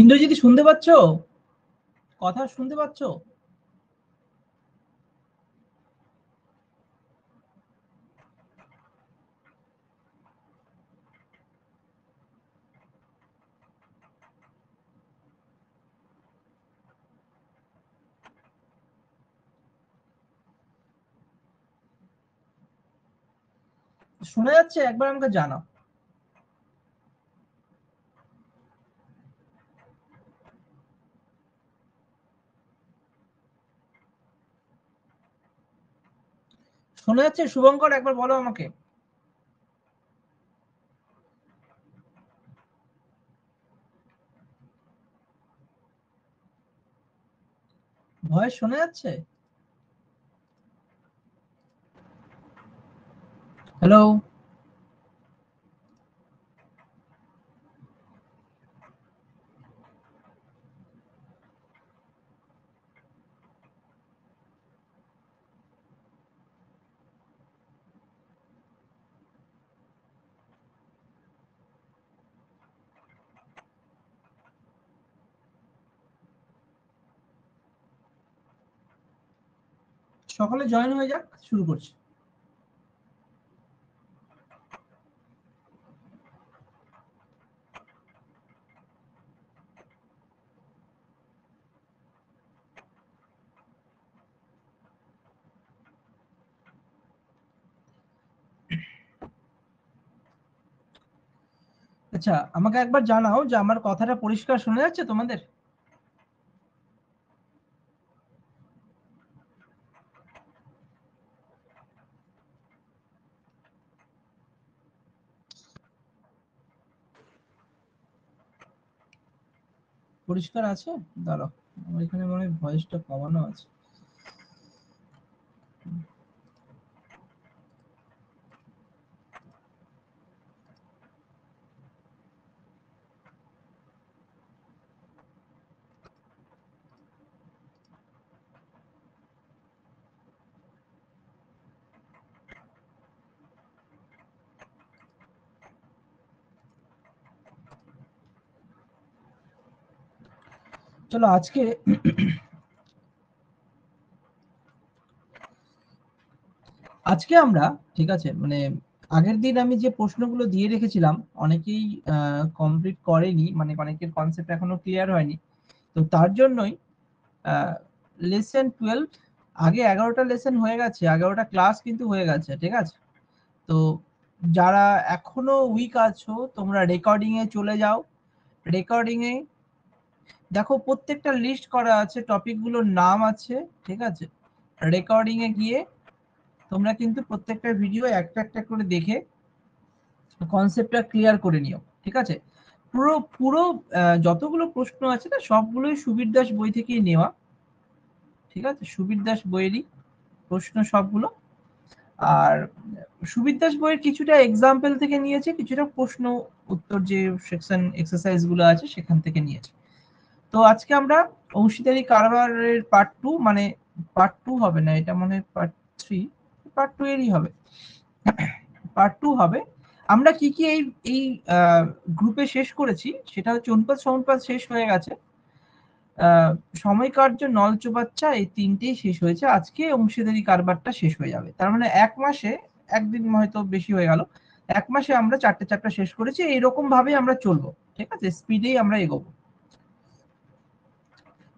ইন্দ্রজিৎ শুনতে পাচ্ছ? কথা শুনতে পাচ্ছ? শোনা যাচ্ছে? একবার আমাকে জানাও। শোনা যাচ্ছে? শুভঙ্কর একবার বলো আমাকে। ভয়েস শোনা যাচ্ছে? হ্যালো? সকলে জয়েন হয়ে যাক, শুরু করছি। আচ্ছা, আমাকে একবার জানাও যে আমার কথাটা পরিষ্কার শোনা যাচ্ছে তোমাদের? পরিষ্কার আছে? দাঁড়াও, আমার এখানে মনে হয় ভয়েসটা কমানো আছে। চলো আজকে আমরা, ঠিক আছে, মানে আগের দিন আমি যে প্রশ্নগুলো দিয়ে রেখেছিলাম অনেকেই কমপ্লিট করেনি, মানে অনেকের কনসেপ্ট এখনো ক্লিয়ার হয়নি। তো তার জন্যই লেসন 12, আগে 11টা লেসন হয়ে গেছে, 11টা ক্লাস কিন্তু হয়ে গেছে, ঠিক আছে? তো যারা এখনো উইক আছো তোমরা রেকর্ডিং এ চলে যাও। রেকর্ডিং এ দেখো প্রত্যেকটা লিস্ট করা আছে, টপিকগুলোর নাম আছে, ঠিক আছে? রেকর্ডিং এ গিয়ে তোমরা কিন্তু প্রত্যেকটা ভিডিও একটা একটা করে দেখে কনসেপ্টটা ক্লিয়ার করে নিও, ঠিক আছে? পুরো পুরো যতগুলো প্রশ্ন আছে না সবগুলোই সুবীর দাস বই থেকেই নেওয়া, ঠিক আছে? সুবীর দাস বইয়েরই প্রশ্ন সবগুলো। আর সুবীর দাস বইয়ের কিছুটা এক্সাম্পল থেকে নিয়েছে, কিছুটা প্রশ্ন উত্তর যে সেকশন এক্সারসাইজ গুলো আছে সেখান থেকে নিয়েছে। তো আজকে আমরা অংশীদারি কারবারের পার্ট 2, মানে পার্ট 2 হবে না, এটা মনে হয় পার্ট 3, পার্ট 2 এরই হবে, পার্ট 2 হবে। আমরা কি কি এই গ্রুপে শেষ করেছি সেটা হচ্ছে অনুপাত সমানুপাত শেষ হয়ে গেছে, সময় কার্য নলচোবাচ্চা এই তিনটেই শেষ হয়েছে। আজকে অংশীদারি কারবারটা শেষ হয়ে যাবে, তার মানে এক মাসে, একদিন হয়তো বেশি হয়ে গেল, এক মাসে আমরা চারটে চ্যাপ্টার শেষ করেছি। এইরকম ভাবে আমরা চলবো, ঠিক আছে? স্পিডেই আমরা এগোবো।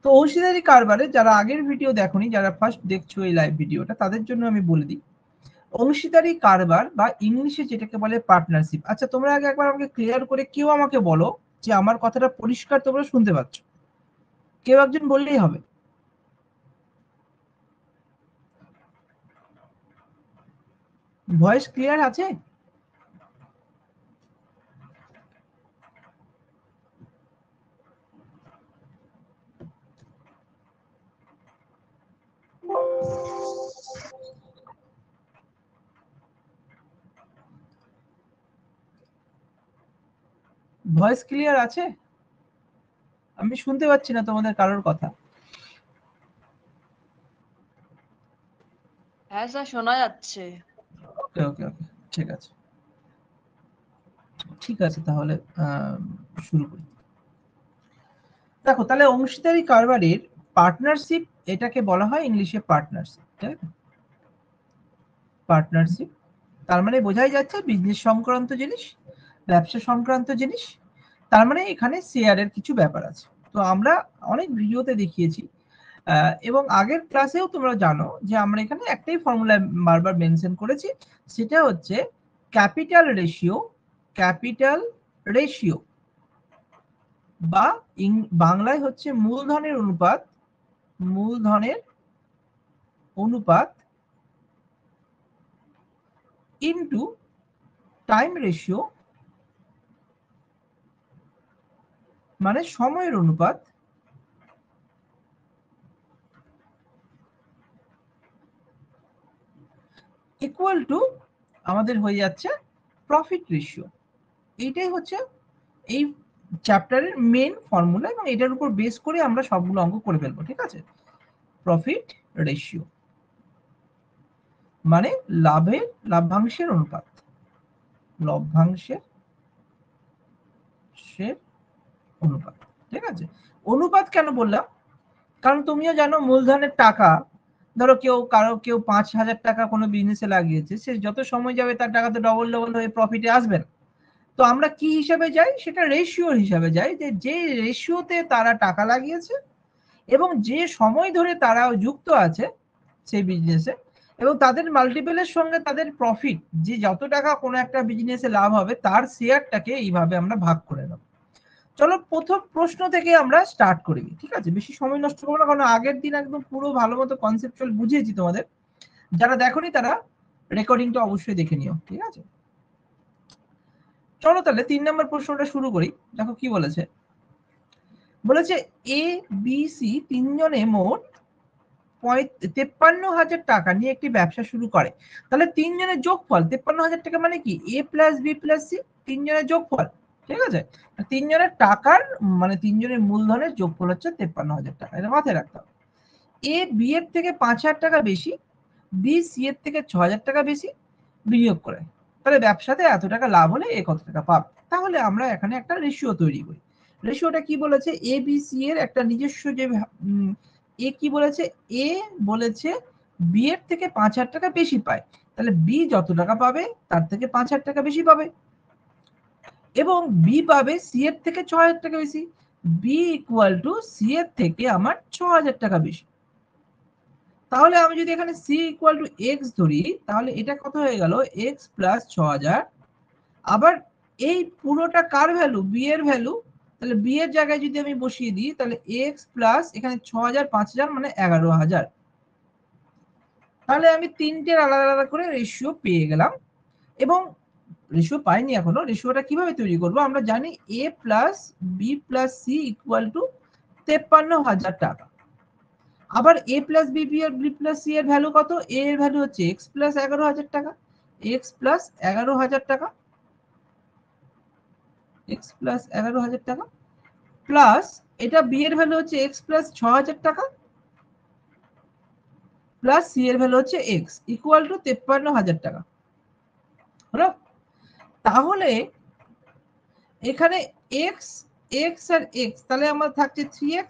তো অংশীদারি কারবারে যারা আগের ভিডিও দেখোনি, যারা ফার্স্ট দেখছো এই লাইভ ভিডিওটা, তাদের জন্য আমি বলে দিই অংশীদারি কারবার বা ইংলিশে যেটাকে বলে পার্টনারশিপ। আচ্ছা, তোমরা আগে একবার আমাকে ক্লিয়ার করে কেউ আমাকে বলো যে আমার কথাটা পরিষ্কার তোমরা শুনতে পাচ্ছ? কেউ একজন বললেই হবে। ভয়েস ক্লিয়ার আছে? ভয়েস ক্লিয়ার আছে? আমি শুনতে পাচ্ছি না তোমাদের কারোর কথা। হ্যাঁ স্যার, শোনা যাচ্ছে। ওকে ওকে ওকে, ঠিক আছে, ঠিক আছে, তাহলে শুরু করি। দেখো তাহলে অংশীদারি কারবারের পার্টনারশিপ এটাকে বলা হয় ইংলিশে পার্টনারশিপ, তাই না? পার্টনারশিপ তার মানে বোঝাই যাচ্ছে বিজনেস সংক্রান্ত জিনিস, ব্যবসা সংক্রান্ত জিনিস, তার মানে এখানে শেয়ারের কিছু ব্যাপার আছে। তো আমরা অনেক ভিডিওতে দেখিয়েছি এবং আগের ক্লাসেও তোমরা জানো যে আমরা এখানে একটাই ফর্মুলা বারবার মেনশন করেছি, সেটা হচ্ছে ক্যাপিটাল রেশিও। ক্যাপিটাল রেশিও বা বাংলায় হচ্ছে মূলধনের অনুপাত, মূলধনের অনুপাত ইনটু টাইম রেশিও মানে সময়ের অনুপাত ইকুয়াল টু আমাদের হয়ে যাচ্ছে প্রফিট রেশিও। এইটাই হচ্ছে এই চ্যাপ্টারের মেন ফর্মুলা এবং এটার উপর বেস করে আমরা সবগুলো অঙ্ক করে ফেলবো, ঠিক আছে? প্রফিট রেশিও মানে লাভ্যাংশের অনুপাত, লভ্যাংশের অনুপাত, ঠিক আছে? অনুপাত কেন বললাম? কারণ তুমিও জানো মূলধনের টাকা, ধরো কেউ 5,000 টাকা কোনো বিজনেসে লাগিয়েছে, সে যত সময় যাবে তার টাকা তো ডবল হয়ে প্রফিটে আসবে না। তো আমরা কি হিসাবে যাই, সেটা রেশিওর হিসাবে যাই, যে রেশিওতে তারা টাকা লাগিয়েছে এবং যে সময় ধরে তারা যুক্ত আছে সেই বিজনেসে এবং তাদের মাল্টিপলের সঙ্গে তাদের প্রফিট, যে যত টাকা কোনো একটা বিজনেসে লাভ হবে তার শেয়ারটাকে এইভাবে আমরা ভাগ করে নেব। চলো প্রথম প্রশ্ন থেকে আমরা স্টার্ট করি, ঠিক আছে? বেশি সময় নষ্ট করবো না, কারণ আগের দিন একদম পুরো ভালো মতো কনসেপচুয়াল বুঝিয়েছি তোমাদের। যারা দেখোনি তারা রেকর্ডিংটা অবশ্যই দেখে নিও, ঠিক আছে? চলো তাহলে 3 নম্বর প্রশ্নটা শুরু করি। দেখো কি বলেছে, বলেছে এ বি সি তিনজনে মোট 53,000 টাকা নিয়ে একটি ব্যবসা শুরু করে। তাহলে তিনজনের যোগফল 53,000 টাকা মানে কি এ প্লাস বি প্লাস সি, তিনজনের যোগফল, ঠিক আছে? তিনজনের টাকার মানে তিনজনের মূলধনের যোগফল হচ্ছে 53,000 টাকা, এটা মাথায় রাখতে হবে। এ বি এর থেকে 5,000 টাকা বেশি, বি সি এর থেকে 6,000 টাকা বেশি বিনিয়োগ করে, তাহলে ব্যবসাতে এত টাকা লাভ হলে এ কত টাকা পাবে। তাহলে আমরা এখানে একটা রেশিও তৈরি করি। রেশিওটা কি বলেছে, এ বি সি এর একটা নিজস্ব যে এ কি বলেছে, এ বলেছে বি এর থেকে 5,000 টাকা বেশি পায়, তাহলে বি যত টাকা পাবে তার থেকে 5,000 টাকা বেশি পাবে এবং বি পাবে সি এর থেকে 6,000 টাকা বেশি। বি ইকুয়াল টু সি এর থেকে আমার 6,000 টাকা বেশি। তাহলে আমি যদি এখানে সি ইকুয়াল টু এক্স ধরি, তাহলে এটা কত হয়ে গেল, এক্স প্লাস 6,000। আবার এই পুরোটা কার ভ্যালু, বি এর ভ্যালু, তাহলে বি এর জায়গায় যদি আমি বসিয়ে দিই, তাহলে এক্স প্লাস এখানে 6,000 5,000 মানে 11,000। তাহলে আমি তিনটের আলাদা আলাদা করে রেশিও পেয়ে গেলাম এবং রেশিও পাইনি এখনো, রেশিওটা কিভাবে তৈরি করব, আমরা জানি A plus B plus C equal to 53,000 টাকা। আবার A plus B B plus C এর ভ্যালু কত, এ এর ভ্যালু হচ্ছে এক্স প্লাস 11,000 টাকা, এক্স প্লাস 11,000 টাকা, এক্স প্লাস 11,000 টাকা প্লাস এটা বি এর ভ্যালু হচ্ছে এক্স প্লাস 6,000 টাকা প্লাস সি এর ভ্যালু হচ্ছে এক্স ইকুয়াল টু 53,000 টাকা হলো। তাহলে এখানে এক্স এক্স আর এক্স, তাহলে আমার থাকছে 3x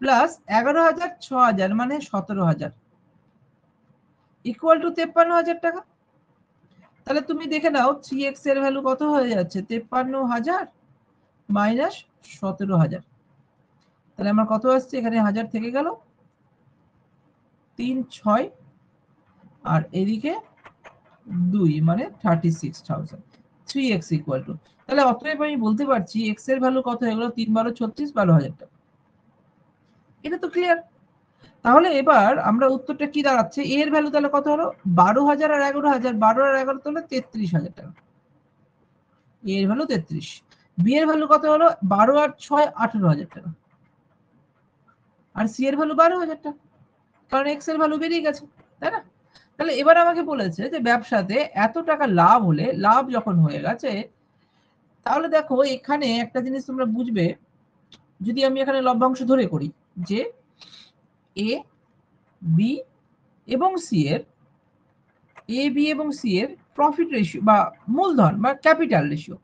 প্লাস 11,000 6,000 মানে 17,000 ইকুয়াল টু 53,000 টাকা। তাহলে তুমি দেখে নাও 3x এর ভ্যালু কত হয়ে যাচ্ছে, 53,000 মাইনাস 17,000, তাহলে আমার কত আসছে, এখানে 1000 থেকে গেল 3 6 আর এদিকে 2 মানে 36,000, 3x ইকুয়াল টু, তাহলে অতএব আমি বলতে পারছি x এর ভ্যালু কত হয়ে গেল, 3 12 36 12,000 টাকা। এটা তো ক্লিয়ার। তাহলে এবার আমরা উত্তরটা কি দাঁড়াচ্ছে, a এর ভ্যালু তাহলে কত হলো, 12,000 আর 11,000, 12 আর 11 তাহলে 33,000 টাকা, a এর ভ্যালু 33। b এর ভ্যালু কত হলো, 12 আর 6 18,000 টাকা আর c এর ভ্যালু 12,000 টাকা, কারণ x এর ভ্যালু বেরিয়ে গেছে, তাই না? তাহলে এবার আমাকে বলেছে যে ব্যবসাতে এত টাকা লাভ হলে, লাভ যখন হয়ে গেছে, তাহলে দেখো এখানে একটা জিনিস তোমরা বুঝবে, যদি আমি এখানে লভ্যাংশ ধরে করি যে এ বি এবং সি এর, এ বি এবং সি এর প্রফিট রেশিও বা মূলধন বা ক্যাপিটাল রেশিও,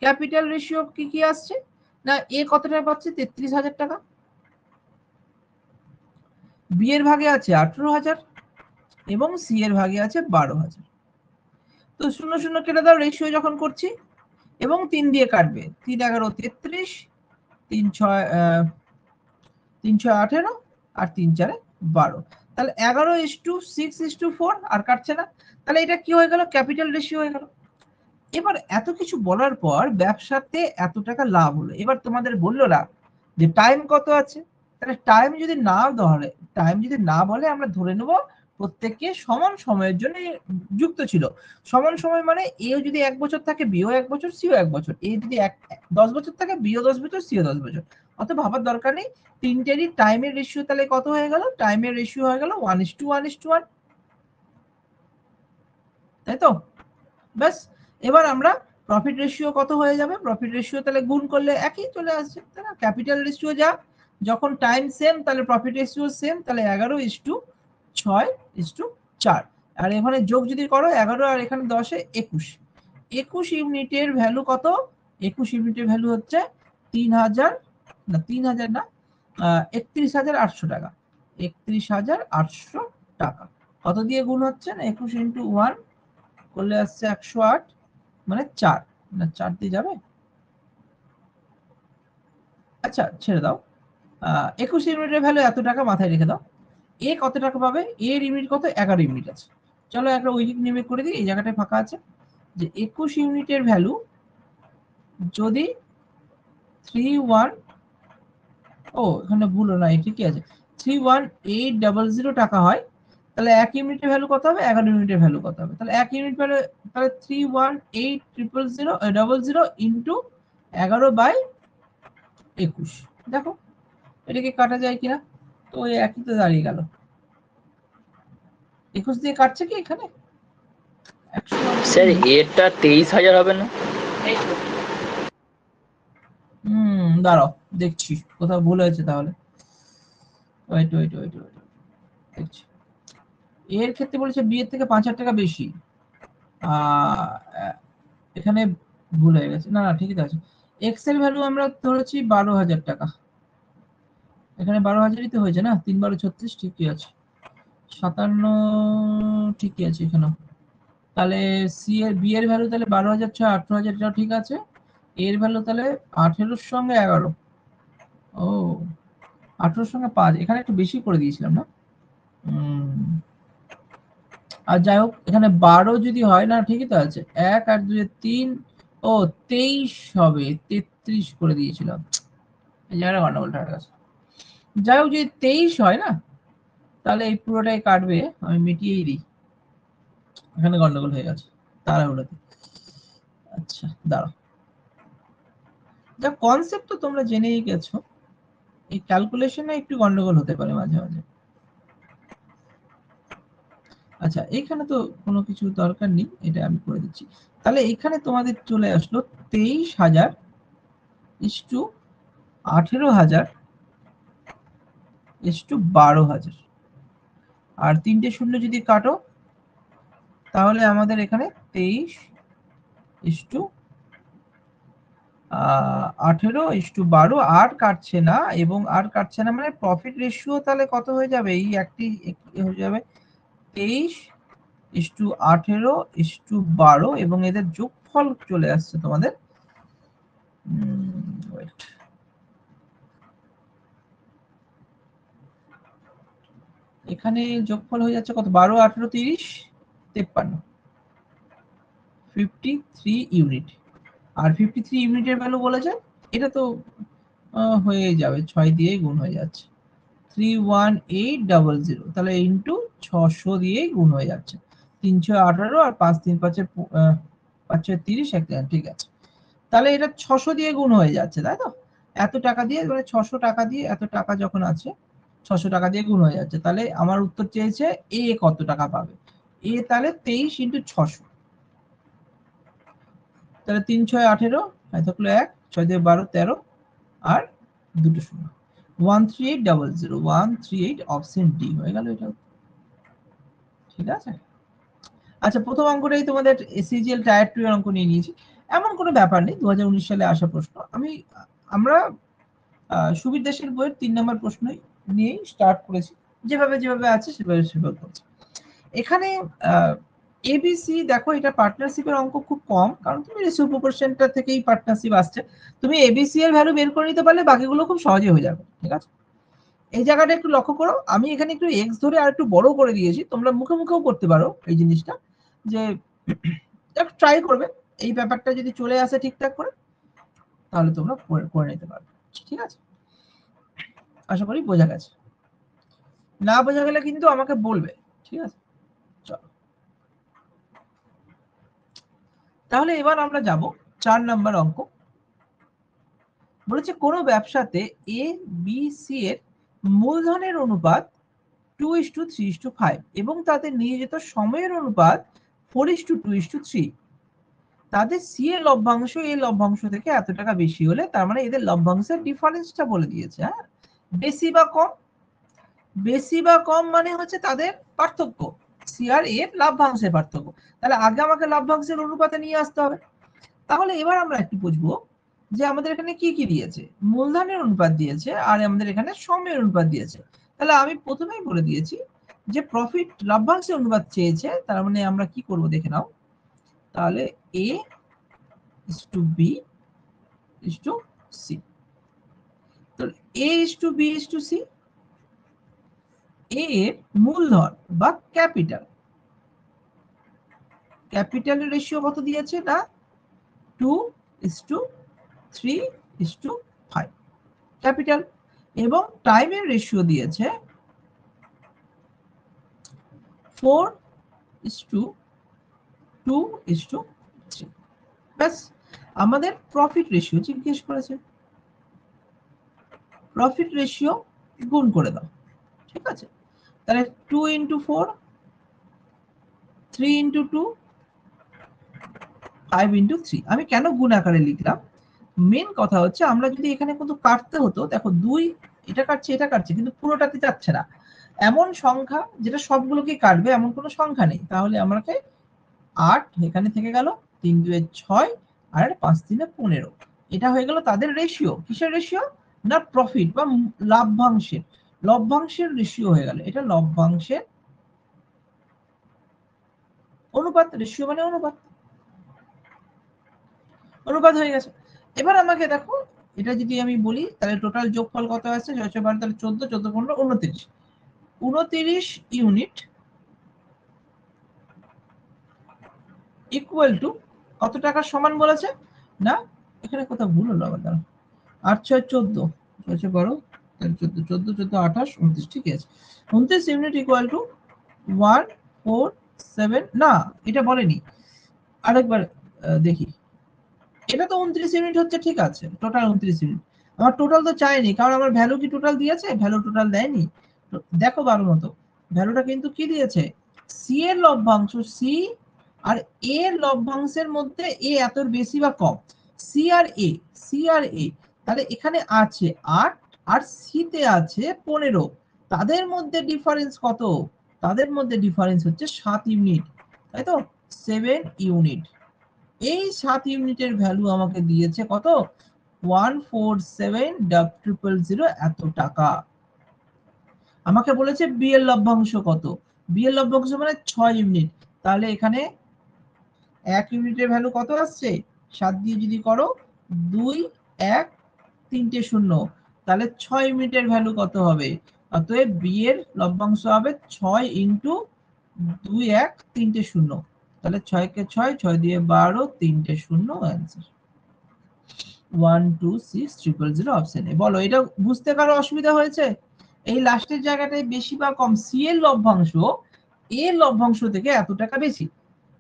ক্যাপিটাল রেশিও কি কি আসছে, না এ কত টাকা পাচ্ছে? 33,000 টাকা। বি এর ভাগে আছে 18,000 এবং সি এর ভাগে আছে 12,000। তো 0 0 কেটে দাও রেশিও যখন করছি, এবং 3 দিয়ে কাটবে। 3 11 33, 3 6 3 6 18 আর 3 4 12। তাহলে 11:6:4 আর কাটছে না। তাহলে এটা কি হয়ে গেল? ক্যাপিটাল রেশিও হয়ে গেল। এবার এত কিছু বলার পর ব্যবসাতে এত টাকা লাভ হলো, এবার তোমাদের বললো না যে টাইম কত আছে। তাহলে টাইম যদি না বলে আমরা ধরে নেব প্রত্যেককে সমান সময়ের জন্য যুক্ত ছিল। সমান সময় মানে এও যদি 1 বছর থাকে, বিও 1 বছর, সিও 1 বছর। এ যদি 10 বছর থাকে, বিও 10 বছর, সিও 10 বছর। অত ভাবার দরকার নেই। তিনটেরই টাইমের রেশিও তাহলে কত হয়ে গেল? টাইমের রেশিও হয়ে গেল 1:1:1। তাই তো? ব্যাস। এবার আমরা প্রফিট রেশিও কত হয়ে যাবে? প্রফিট রেশিও তাহলে গুণ করলে একই চলে আসছে, তাই না? ক্যাপিটাল রেশিও যা, যখন টাইম সেম তাহলে প্রফিট রেশিও সেম, তাহলে 11:6:4। আর এখানে যোগ যদি করো 11 আর এখানে 10 এ 21। 21 ইউনিটের ভ্যালু কত? 21 ইউনিটের ভ্যালু হচ্ছে 3,000 না 3,000 না 31,800 টাকা। 31,800 টাকা। কত দিয়ে গুণ হচ্ছে? না 21 ইন্টু 1 করলে আসছে 108, মানে 4 না 4 দিয়ে যাবে। আচ্ছা ছেড়ে দাও। 21 ইউনিটের ভ্যালু এত টাকা, মাথায় রেখে দাও। এ কত টাকা পাবে? এর ইউনিট কত? 11 ইউনিট আছে। চলো একটা উইক নেমে করে দিই, এই জায়গাটায় ফাঁকা আছে। যে 21 ইউনিটের ভ্যালু যদি 31, ও এখানে ভুল না, ঠিকই আছে, 31800 টাকা হয়, তাহলে 1 ইউনিটের ভ্যালু কত হবে? 11 ইউনিটের ভ্যালু কত হবে? তাহলে 1 ইউনিট ভ্যালু, তাহলে 31800 ইন্টু 11/21। দেখো এটাকে কাটা যায় কিনা। তো ওই একই তো দাঁড়িয়ে গেল। 21 দিয়ে কাটছে কি এখানে? স্যার এরটা 23,000 হবে না? দাঁড়াও দেখছি কোথাও ভুল হয়েছে তাহলে। ওয়েট ওয়েট ওয়েট ওয়েট দেখছি। এর ক্ষেত্রে বলেছে বি এর থেকে 5,000 টাকা বেশি। এখানে ভুল হয়ে গেছে। না না ঠিকই আছে। এক্স এর ভ্যালু আমরা ধরেছি 12,000 টাকা। এখানে 12,000ই তো হয়েছে না? 3 12 36, ঠিকই আছে। 57 ঠিকই আছে এখানে। তাহলে সি এর বি এর ভ্যালু তাহলে 12,600 18,000, এটাও ঠিক আছে। এর ভ্যালু তাহলে 18 সঙ্গে 11। ও 18 সঙ্গে 5, এখানে একটু বেশি করে দিয়েছিলাম না? আর যাই হোক, এখানে 12 যদি হয়, না ঠিকই তো আছে, 1 আর 2 3, ও 23 হবে, 33 করে দিয়েছিলাম। এই জায়গাটা গন্ডগোলটা হয়ে গেছে। যাই হোক, যদি 23 হয় না, তাহলে এই পুরোটাই কাটবে, আমি মিটিয়েই দিই। এখানে গন্ডগোল হয়ে গেছে তাড়াহুড়োতে। আচ্ছা দাঁড়াও, যা কনসেপ্ট তো তোমরা জেনেই গেছো, এই ক্যালকুলেশনে একটু গন্ডগোল হতে পারে মাঝে মাঝে। আচ্ছা এখানে তো কোনো কিছু দরকার নেই, এটা আমি করে দিচ্ছি। তাহলে এখানে তোমাদের চলে আসলো 23,000 ইস্টু 18,000 ইস্টু 12,000। আর 3টে শূন্য যদি কাটো, তাহলে আমাদের এখানে 23 ইস্টু 18:12 আর কাটছে না, এবং আর কাটছে না মানে প্রফিট রেশিও তাহলে কত হয়ে যাবে? এই একটি হয়ে যাবে 23:18:12, এবং এদের যোগফল চলে আসছে তোমাদের এখানে যোগফল হয়ে যাচ্ছে কত? 12 18 30 53, 53 ইউনিট। আর 53 ইউনিটের ভ্যালু বলেছে, এটা তো হয়ে যাবে, 6 দিয়ে গুণ হয়ে যাচ্ছে। 31800, তাহলে ইন্টু 600 দিয়ে গুণ হয়ে যাচ্ছে। 318 আর 5 3 5 5 30, ঠিক আছে। তাহলে এটা 600 দিয়ে গুণ হয়ে যাচ্ছে, তাই তো? এত টাকা দিয়ে, মানে 600 টাকা দিয়ে, এত টাকা যখন আছে 600 টাকা দিয়ে গুণ হয়ে যাচ্ছে। তাহলে আমার উত্তর চেয়েছে এ কত টাকা পাবে। এ তাহলে 23 ইন্টু 600, তাহলে 3 6 18, থাকলো 1 6 দিয়ে 12 13, আর দুটো শূন্য, 13800 138, অপশন ডি হয়ে গেল এটা। ঠিক আছে। আচ্ছা প্রথম অঙ্কটাই তোমাদের সিজিএল টায়ার 2 এর অঙ্ক নিয়ে নিয়েছি। এমন কোনো ব্যাপার নেই, 2019 সালে আসা প্রশ্ন। আমি আমরা সুবিদেশের বইয়ের 3 নম্বর প্রশ্নই নিয়ে স্টার্ট করেছি, যেভাবে যেভাবে আছে সেভাবে সেভাবে করছি। এখানে এবিসি দেখো, এটা পার্টনারশিপের অঙ্ক খুব কম, কারণ তুমি রেশিও প্রপোর্শনটা থেকেই পার্টনারশিপ আসছে। তুমি এবিসি এর ভ্যালু বের করে নিতে পারলে বাকিগুলো খুব সহজে হয়ে যাবে। ঠিক আছে, এই জায়গাটা একটু লক্ষ্য করো, আমি এখানে একটু এক্স ধরে আর একটু বড় করে দিয়েছি, তোমরা মুখে মুখেও করতে পারো এই জিনিসটা, যে একটু ট্রাই করবে। এই ব্যাপারটা যদি চলে আসে ঠিকঠাক করে, তাহলে তোমরা করে নিতে পারবে। ঠিক আছে, আশা করি বোঝা গেছে। না বোঝা গেলে কিন্তু আমাকে বলবে। ঠিক আছে, চলো তাহলে এবার আমরা যাব 4 নম্বর অঙ্ক। বলেছে কোন ব্যবসাতে এ বি সি এর মূলধনের অনুপাত 2:3:5 এবং তাদের নিয়োজিত সময়ের অনুপাত 4:2:3। তাদের সি এর লভ্যাংশ এ লভ্যাংশ থেকে এত টাকা বেশি হলে, তার মানে এদের লভ্যাংশের ডিফারেন্সটা বলে দিয়েছে। হ্যাঁ, বেশি বা কম, বেশি বা কম মানে হচ্ছে তাদের পার্থক্য, সি আর এর লভ্যাংশের পার্থক্য। তাহলে আগে আমাকে লভ্যাংশের অনুপাতে নিয়ে আসতে হবে। তাহলে এবার আমরা একটু বুঝবো যে আমাদের এখানে কি কি দিয়েছে। মূলধনের অনুপাত দিয়েছে আর আমাদের এখানে সময়ের অনুপাত দিয়েছে। তাহলে আমি প্রথমেই বলে দিয়েছি যে প্রফিট লভ্যাংশের অনুপাত চেয়েছে, তার মানে আমরা কি করব দেখে নাও। তাহলে A is to B is to C. তো A is to B is to C, A এর মূলধন বা ক্যাপিটাল, ক্যাপিটালের রেশিও কত দিয়েছে না 2:3:5 ক্যাপিটাল, এবং টাইমের রেশিও দিয়েছে 4:2:3। ব্যাস, আমাদের প্রফিট রেশিও জিজ্ঞেস করেছে, প্রফিট রেশিও গুণ করে দাও। ঠিক আছে, তাহলে 2:4, 3:2, 5:3। আমি কেন গুণ আকারে লিখলাম, মেন কথা হচ্ছে আমরা যদি এখানে কিন্তু কাটতে হতো, দেখো 2 এটা কাটছে এটা কাটছে, কিন্তু পুরোটাতে যাচ্ছে না। এমন সংখ্যা যেটা সবগুলোকে কাটবে এমন কোনো সংখ্যা নেই। তাহলে আমাকে 8 এখানে থেকে গেল, 3:2=6 আর 5:3=15। এটা হয়ে গেল তাদের রেশিও। কিসের রেশিও না প্রফিট বা লাভ্যাংশের, লভ্যাংশের রেশিও হয়ে গেল। এটা লভ্যাংশের অনুপাত, রেশিও মানে অনুপাত, অনুপাত হয়ে গেছে। এবার আমাকে দেখো, এটা যদি আমি বলি তাহলে টোটাল যোগফল কত আছে, 6 তাহলে 14, 14 15 29, 29 ইউনিট ইকুয়াল টু কত টাকার সমান বলেছে না, এখানে কোথাও ভুল হলো আবার, দাঁড়াও, 8 6 14, 6 12, 14 14 14 28 29, ঠিক আছে, 29 ইউনিট ইকুয়াল টু 147, না এটা বলেনি, আরেকবার দেখি। এটা তো 29 ইউনিট হচ্ছে, ঠিক আছে, টোটাল 29 ইউনিট। আমার টোটাল তো চাইনি, কারণ আমার ভ্যালু কি টোটাল দিয়েছে, ভ্যালু টোটাল দেয়নি। দেখো ভালো মতো, ভ্যালুটা কিন্তু কি দিয়েছে, সি এর লভ্যাংশ, সি আর এ এর লভ্যাংশের মধ্যে এ এত বেশি বা কম, সি আর এ, সি আর এ, তাহলে এখানে আছে 8 আর সি তে আছে 15, তাদের মধ্যে ডিফারেন্স কত, তাদের মধ্যে ডিফারেন্স হচ্ছে 7 ইউনিট, তাই তো, 7 ইউনিট। এই 7 ইউনিটের ভ্যালু আমাকে দিয়েছে কত, 147,000 এত টাকা। আমাকে বলেছে বি এর লভ্যাংশ কত, বি এর লভ্যাংশ মানে 6 ইউনিট। তাহলে এখানে 1 ইউনিটের ভ্যালু কত আসছে, 7 দিয়ে যদি করো 2 1 3টে 0, তাহলে 6 ইউনিটের ভ্যালু কত হবে, অতএব বি এর লভ্যাংশ হবে 6 ইন্টু 2 1 3টে 0, তাহলে 6 কে 6, 6 দিয়ে 12, 3টে 0, অ্যান্সার 126,000 অপশন এ। বলো এটা বুঝতে কারো অসুবিধা হয়েছে? এই লাস্টের জায়গাটায় বেশি বা কম, সি এর লভ্যাংশ এ এর লভ্যাংশ থেকে এত টাকা বেশি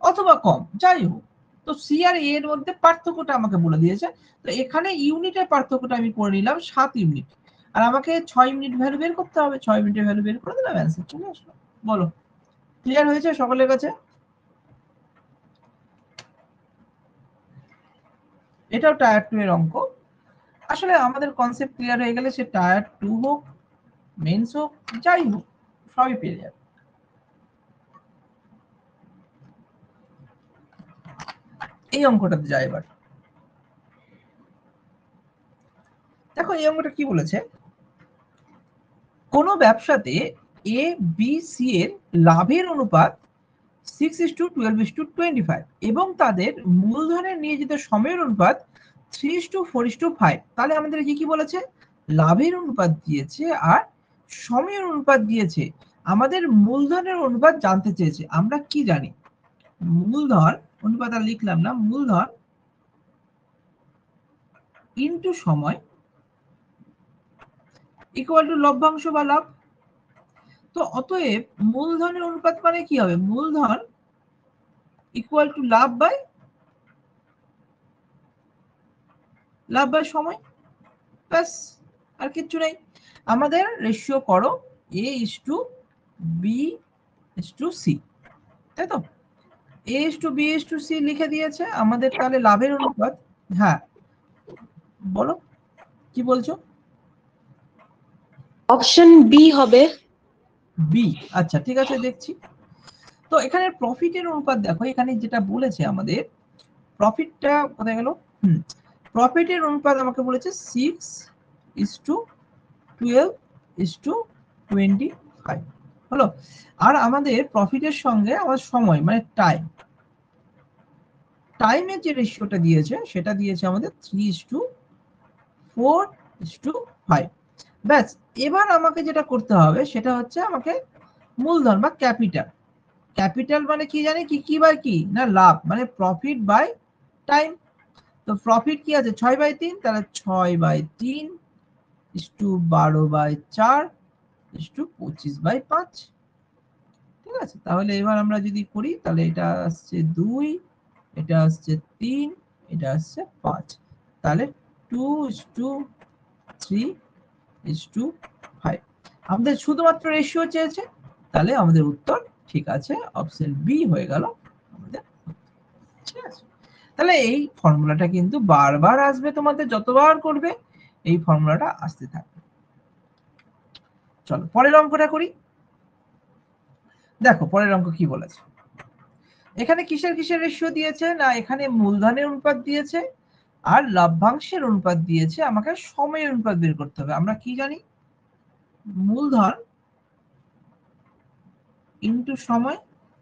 অথবা কম, যাই হোক, তো সি আর এ এর মধ্যে পার্থক্যটা আমাকে বলে দিয়েছে। তো এখানে ইউনিটের পার্থক্যটা আমি করে নিলাম 7 ইউনিট, আর আমাকে 6 ইউনিট ভ্যালু বের করতে হবে, 6 ইউনিটের ভ্যালু বের করে দিলাম, অ্যান্সার চলে আসলো। বলো ক্লিয়ার হয়েছে সকলের কাছে? এটাও টায়ার 2 এর অঙ্ক। আসলে আমাদের কনসেপ্ট ক্লিয়ার হয়ে গেলে সে টায়ার 2 হোক, মেন্স হোক, যাই হোক, সবই পেয়ে যাবে। এই অঙ্কটাতে যাই এবার। এই অঙ্কটা কি বলেছে, কোন ব্যবসাতে এ বি সি এর লাভের অনুপাত 6:12:25 এবং তাদের মূলধনের নিয়োজিত সময়ের অনুপাত 3:4:5। তাহলে আমাদের কি বলেছে, লাভের অনুপাত দিয়েছে আর সময়ের অনুপাত দিয়েছে, আমাদের মূলধনের অনুপাত জানতে চেয়েছে। আমরা কি জানি, মূলধন অনুপাত আর লিখলাম না, মূলধন ইনটু সময় ইকুয়াল টু লভ্যাংশ বা লাভ। তো অতএব মূলধনের অনুপাত মানে কি হবে, মূলধন ইকুয়াল টু লাভ বাই সময়, ব্যাস, আর কিচ্ছু নেই। আমাদের রেশিও করো a is to b is to c, তাই তো, a is to b is to c লিখে দিয়েছে আমাদের। তাহলে লাভের অনুপাত, হ্যাঁ বলো কি বলছো? অপশন বি হবে। বি, আচ্ছা ঠিক আছে দেখছি। তো এখানে প্রফিটের অনুপাত দেখো, এখানে যেটা বলেছে আমাদের প্রফিটটা কোথায় গেল, প্রফিটের অনুপাত আমাকে বলেছে 6:12:25 হলো। আর আমাদের প্রফিটের সঙ্গে আমার সময় মানে টাইমের যে রেশিওটা দিয়েছে সেটা দিয়েছে আমাদের 3:4:5। ব্যাস, এবার আমাকে যেটা করতে হবে সেটা হচ্ছে আমাকে মূলধন বা ক্যাপিটাল মানে কি জানি, কি বাই কি না লাভ, মানে প্রফিট বাই টাইম। তো প্রফিট কি আছে 6/3, তাহলে 6/3 12/4 25/5। ঠিক আছে, তাহলে এবার আমরা যদি করি তাহলে এটা আসছে 2, এটা আসছে 3, এটা আসছে 5, তাহলে 2:3:5। আমাদের শুধুমাত্র রেশিও চেয়েছে, তাহলে আমাদের উত্তর ঠিক আছে, অপশন বি হয়ে গেল আমাদের। ঠিক আছে, তাহলে এই ফর্মুলাটা কিন্তু বারবার আসবে, তোমাদের যতবার করবে এই ফর্মুলাটা আসতে থাকবে। চলো পরের অঙ্কটা করি। দেখো পরের অঙ্ক কি বলেছে, এখানে কিসের রেশিও দিয়েছে না, এখানে মূলধনের অনুপাত দিয়েছে আর লভ্যাংশের অনুপাত দিয়েছে, আমাকে সময়ের অনুপাত বের করতে হবে। আমরা কি জানি, মূলধন ইনটু সময়,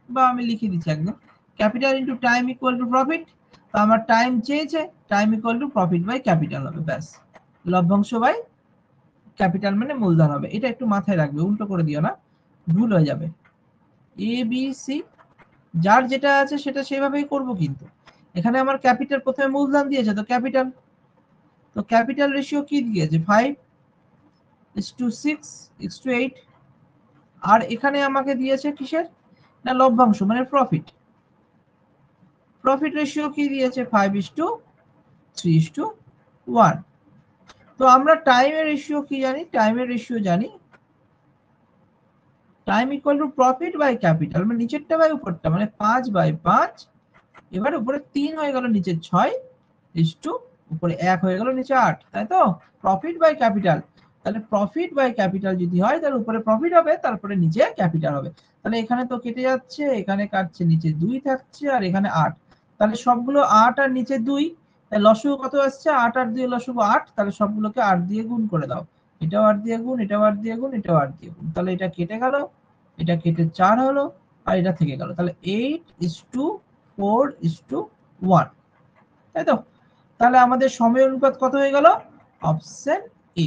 বা আমি লিখে দিচ্ছি একদম, capital into time equal to profit. তো আমার টাইম চেয়েছে, time equal to profit by capital হবে, ব্যাস, লভ্যাংশ বাই ক্যাপিটাল মানে মূলধন হবে। এটা একটু মাথায় রাখবে, উল্টো করে দিও না, ভুল হয়ে যাবে। এ বি সি যার যেটা আছে সেটা সেভাবেই করব, কিন্তু এখানে আমার ক্যাপিটাল প্রথমে মূলধন দিয়েছে, তো ক্যাপিটাল রেশিও কি দিয়েছে 5:6:8, আর এখানে আমাকে দিয়েছে কিসের না লভ্যাংশ মানে প্রফিট রেশিও কি দিয়েছে 5:3:1। তো আমরা টাইমের রেশিও কি জানি, time equal to profit by capital, মানে নিচেরটা বাই উপরটা, মানে 5/5, এবার উপরে 3 হয়ে গেল, নিচে 6, উপরে 1 হয়ে গেল, নিচে 8, তাই তো, প্রফিট বাই ক্যাপিটাল। তাহলে প্রফিট বাই ক্যাপিটাল যদি হয় তাহলে উপরে প্রফিট হবে, তারপরে নিচে ক্যাপিটাল হবে। তাহলে এখানে তো কেটে যাচ্ছে, এখানে কাটছে, নিচে 2 থাকছে আর এখানে 8, তাহলে সবগুলো 8 আর নিচে 2, তাহলে লসগু কত আসছে 8 আর 2 লসগু 8, তাহলে সবগুলোকে 8 দিয়ে গুণ করে দাও, এটাও 8 দিয়ে গুণ, এটাও 8 দিয়ে গুণ, এটাও 8 দিয়ে গুণ, তাহলে এটা কেটে গেল, এটা কেটে 4 হলো আর এটা থেকে গেল, তাহলে 8:4:1, তাই তো। তাহলে আমাদের সময় অনুপাত কত হয়ে গেল, অপশন এ।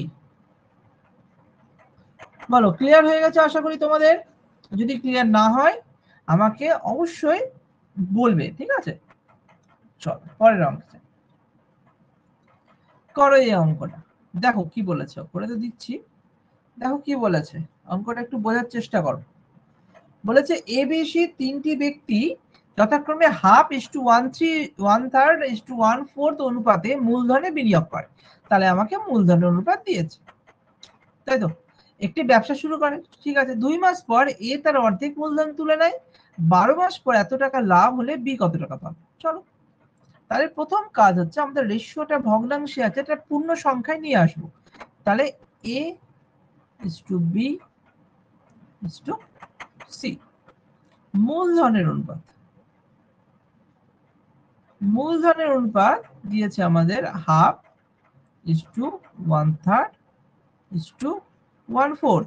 বলো ক্লিয়ার হয়ে গেছে আশা করি তোমাদের, যদি ক্লিয়ার না হয় আমাকে অবশ্যই বলবে, ঠিক আছে। চলো পরের অঙ্ক করো, এই অঙ্কটা দেখো কি বলেছে, করে তো দিচ্ছি, দেখো কি বলেছে, অঙ্কটা একটু বোঝার চেষ্টা করো। বলেছে এবিসি তিনটি ব্যক্তি যথাক্রমে 1/2, 1/3, 1/4 অনুপাতে মূলধনে বিনিয়োগ করে। তাহলে আমাকে মূলধনের অনুপাত দিয়েছে, তাই তো। একটি ব্যবসা শুরু করে, ঠিক আছে, 2 মাস পর এ তার অর্ধেক মূলধন তুলে নেয়, 12 মাস পর এত টাকা লাভ হলে বি কত টাকা পাবে। চলো, তাহলে প্রথম কাজ হচ্ছে আমাদের রেশিওটা ভগ্নাংশে আছে, এটা পূর্ণ সংখ্যায় নিয়ে আসবো। তাহলে A is to B is to C, মূলধনের অনুপাত দিয়েছে আমাদের 1/2, ইস টু 1/3 ইস টু 1/4।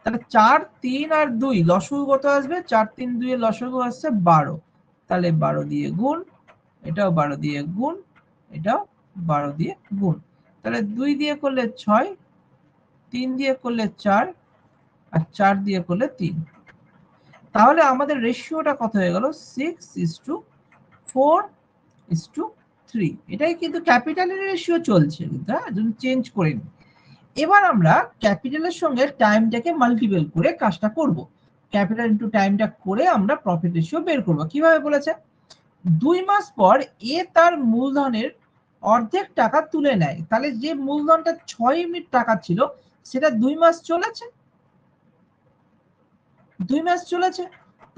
তাহলে 4, 3 আর 2 লসাগু কত আসবে? 4, 3, 2 এর লসাগু আসছে 12। তাহলে 12 দিয়ে গুণ, এটাও 12 দিয়ে গুণ, এটাও 12 দিয়ে গুণ। তাহলে 2 দিয়ে করলে 6, 3 দিয়ে করলে 4, আর 4 দিয়ে করলে 3। তাহলে আমাদের রেশিওটা কত হয়ে গেল? 6:4:3। এটাই কিন্তু ক্যাপিটালের রেশিও চলছে, কিন্তু যদি চেঞ্জ করে নি। এবার আমরা ক্যাপিটালের সঙ্গে টাইমটাকে মাল্টিপল করে কাজটা করব। ক্যাপিটাল ইনটু টাইমটা করে আমরা প্রফিট রেশিও বের করব। কিভাবে বলেছে? 2 মাস পর এ তার মূলধনের অর্ধেক টাকা তুলে নেয়। তাহলে যে মূলধনটা 6 ইউনিট টাকা ছিল সেটা 2 মাস চলেছে, 2 মাস চলেছে।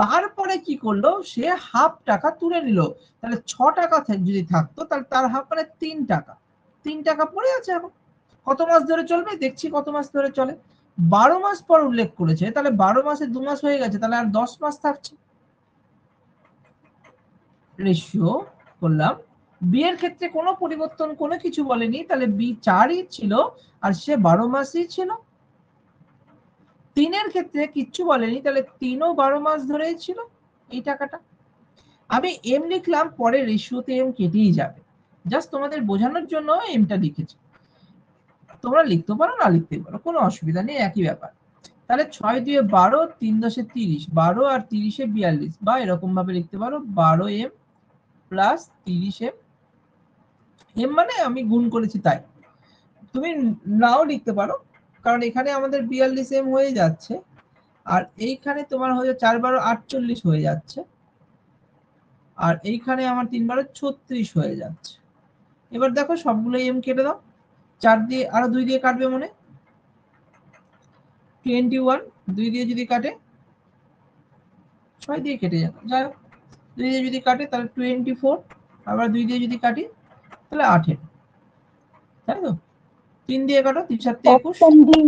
তারপরে কি করলো? সে হাফ টাকা তুলে নিল। তাহলে 6 টাকা যদি থাকতো তাহলে তার হাফ মানে 3 টাকা। 3 টাকা পড়ে আছে এখন। কত মাস ধরে চলবে? দেখছি কত মাস ধরে চলে। 12 মাস পর উল্লেখ করেছে, তাহলে 12 মাসে 2 মাস হয়ে গেছে, তাহলে আর 10 মাস থাকছে। রেশিও করলাম। বি এর ক্ষেত্রে কোনো পরিবর্তন, কোনো কিছু বলেনি, তাহলে বি 4ই ছিল আর সে 12 মাসই ছিল। 3 এর ক্ষেত্রে কিচ্ছু বলেনি, তাহলে 3ও 12 মাস ধরেই ছিল এই টাকাটা। আমি এম লিখলাম, পরে রেশিওতে এম কেটেই যাবে। জাস্ট তোমাদের বোঝানোর জন্য এমটা লিখেছি। তোমরা লিখতে পারো, না লিখতে পারো, কোনো অসুবিধা নেই, একই ব্যাপার। তাহলে 6 দিয়ে 12, 3 10 30, 12 আর 30 42, বা এরকম ভাবে লিখতে পারো 12m প্লাস 30m। এম মানে আমি গুণ করেছি তাই। তুমি নাও লিখতে পারো, কারণ এখানে আমাদের 42m হয়ে যাচ্ছে, আর এইখানে তোমার হয়ে 4 12 48 হয়ে যাচ্ছে, আর এইখানে আমার 3 12 36 হয়ে যাচ্ছে। এবার দেখো সবগুলো এম কেটে দাও। 4 দিয়ে আরো 2 দিয়ে কাটবে মনে, 21, 2 দিয়ে যদি কাটে 6 দিয়ে কেটে যাবে, যাই হোক 2 দিয়ে যদি কাটে তাহলে 24, আবার 2 দিয়ে যদি কাটি তাহলে 18, তাই তো? 3 দিয়ে কাটো, 3 7 21। Option D.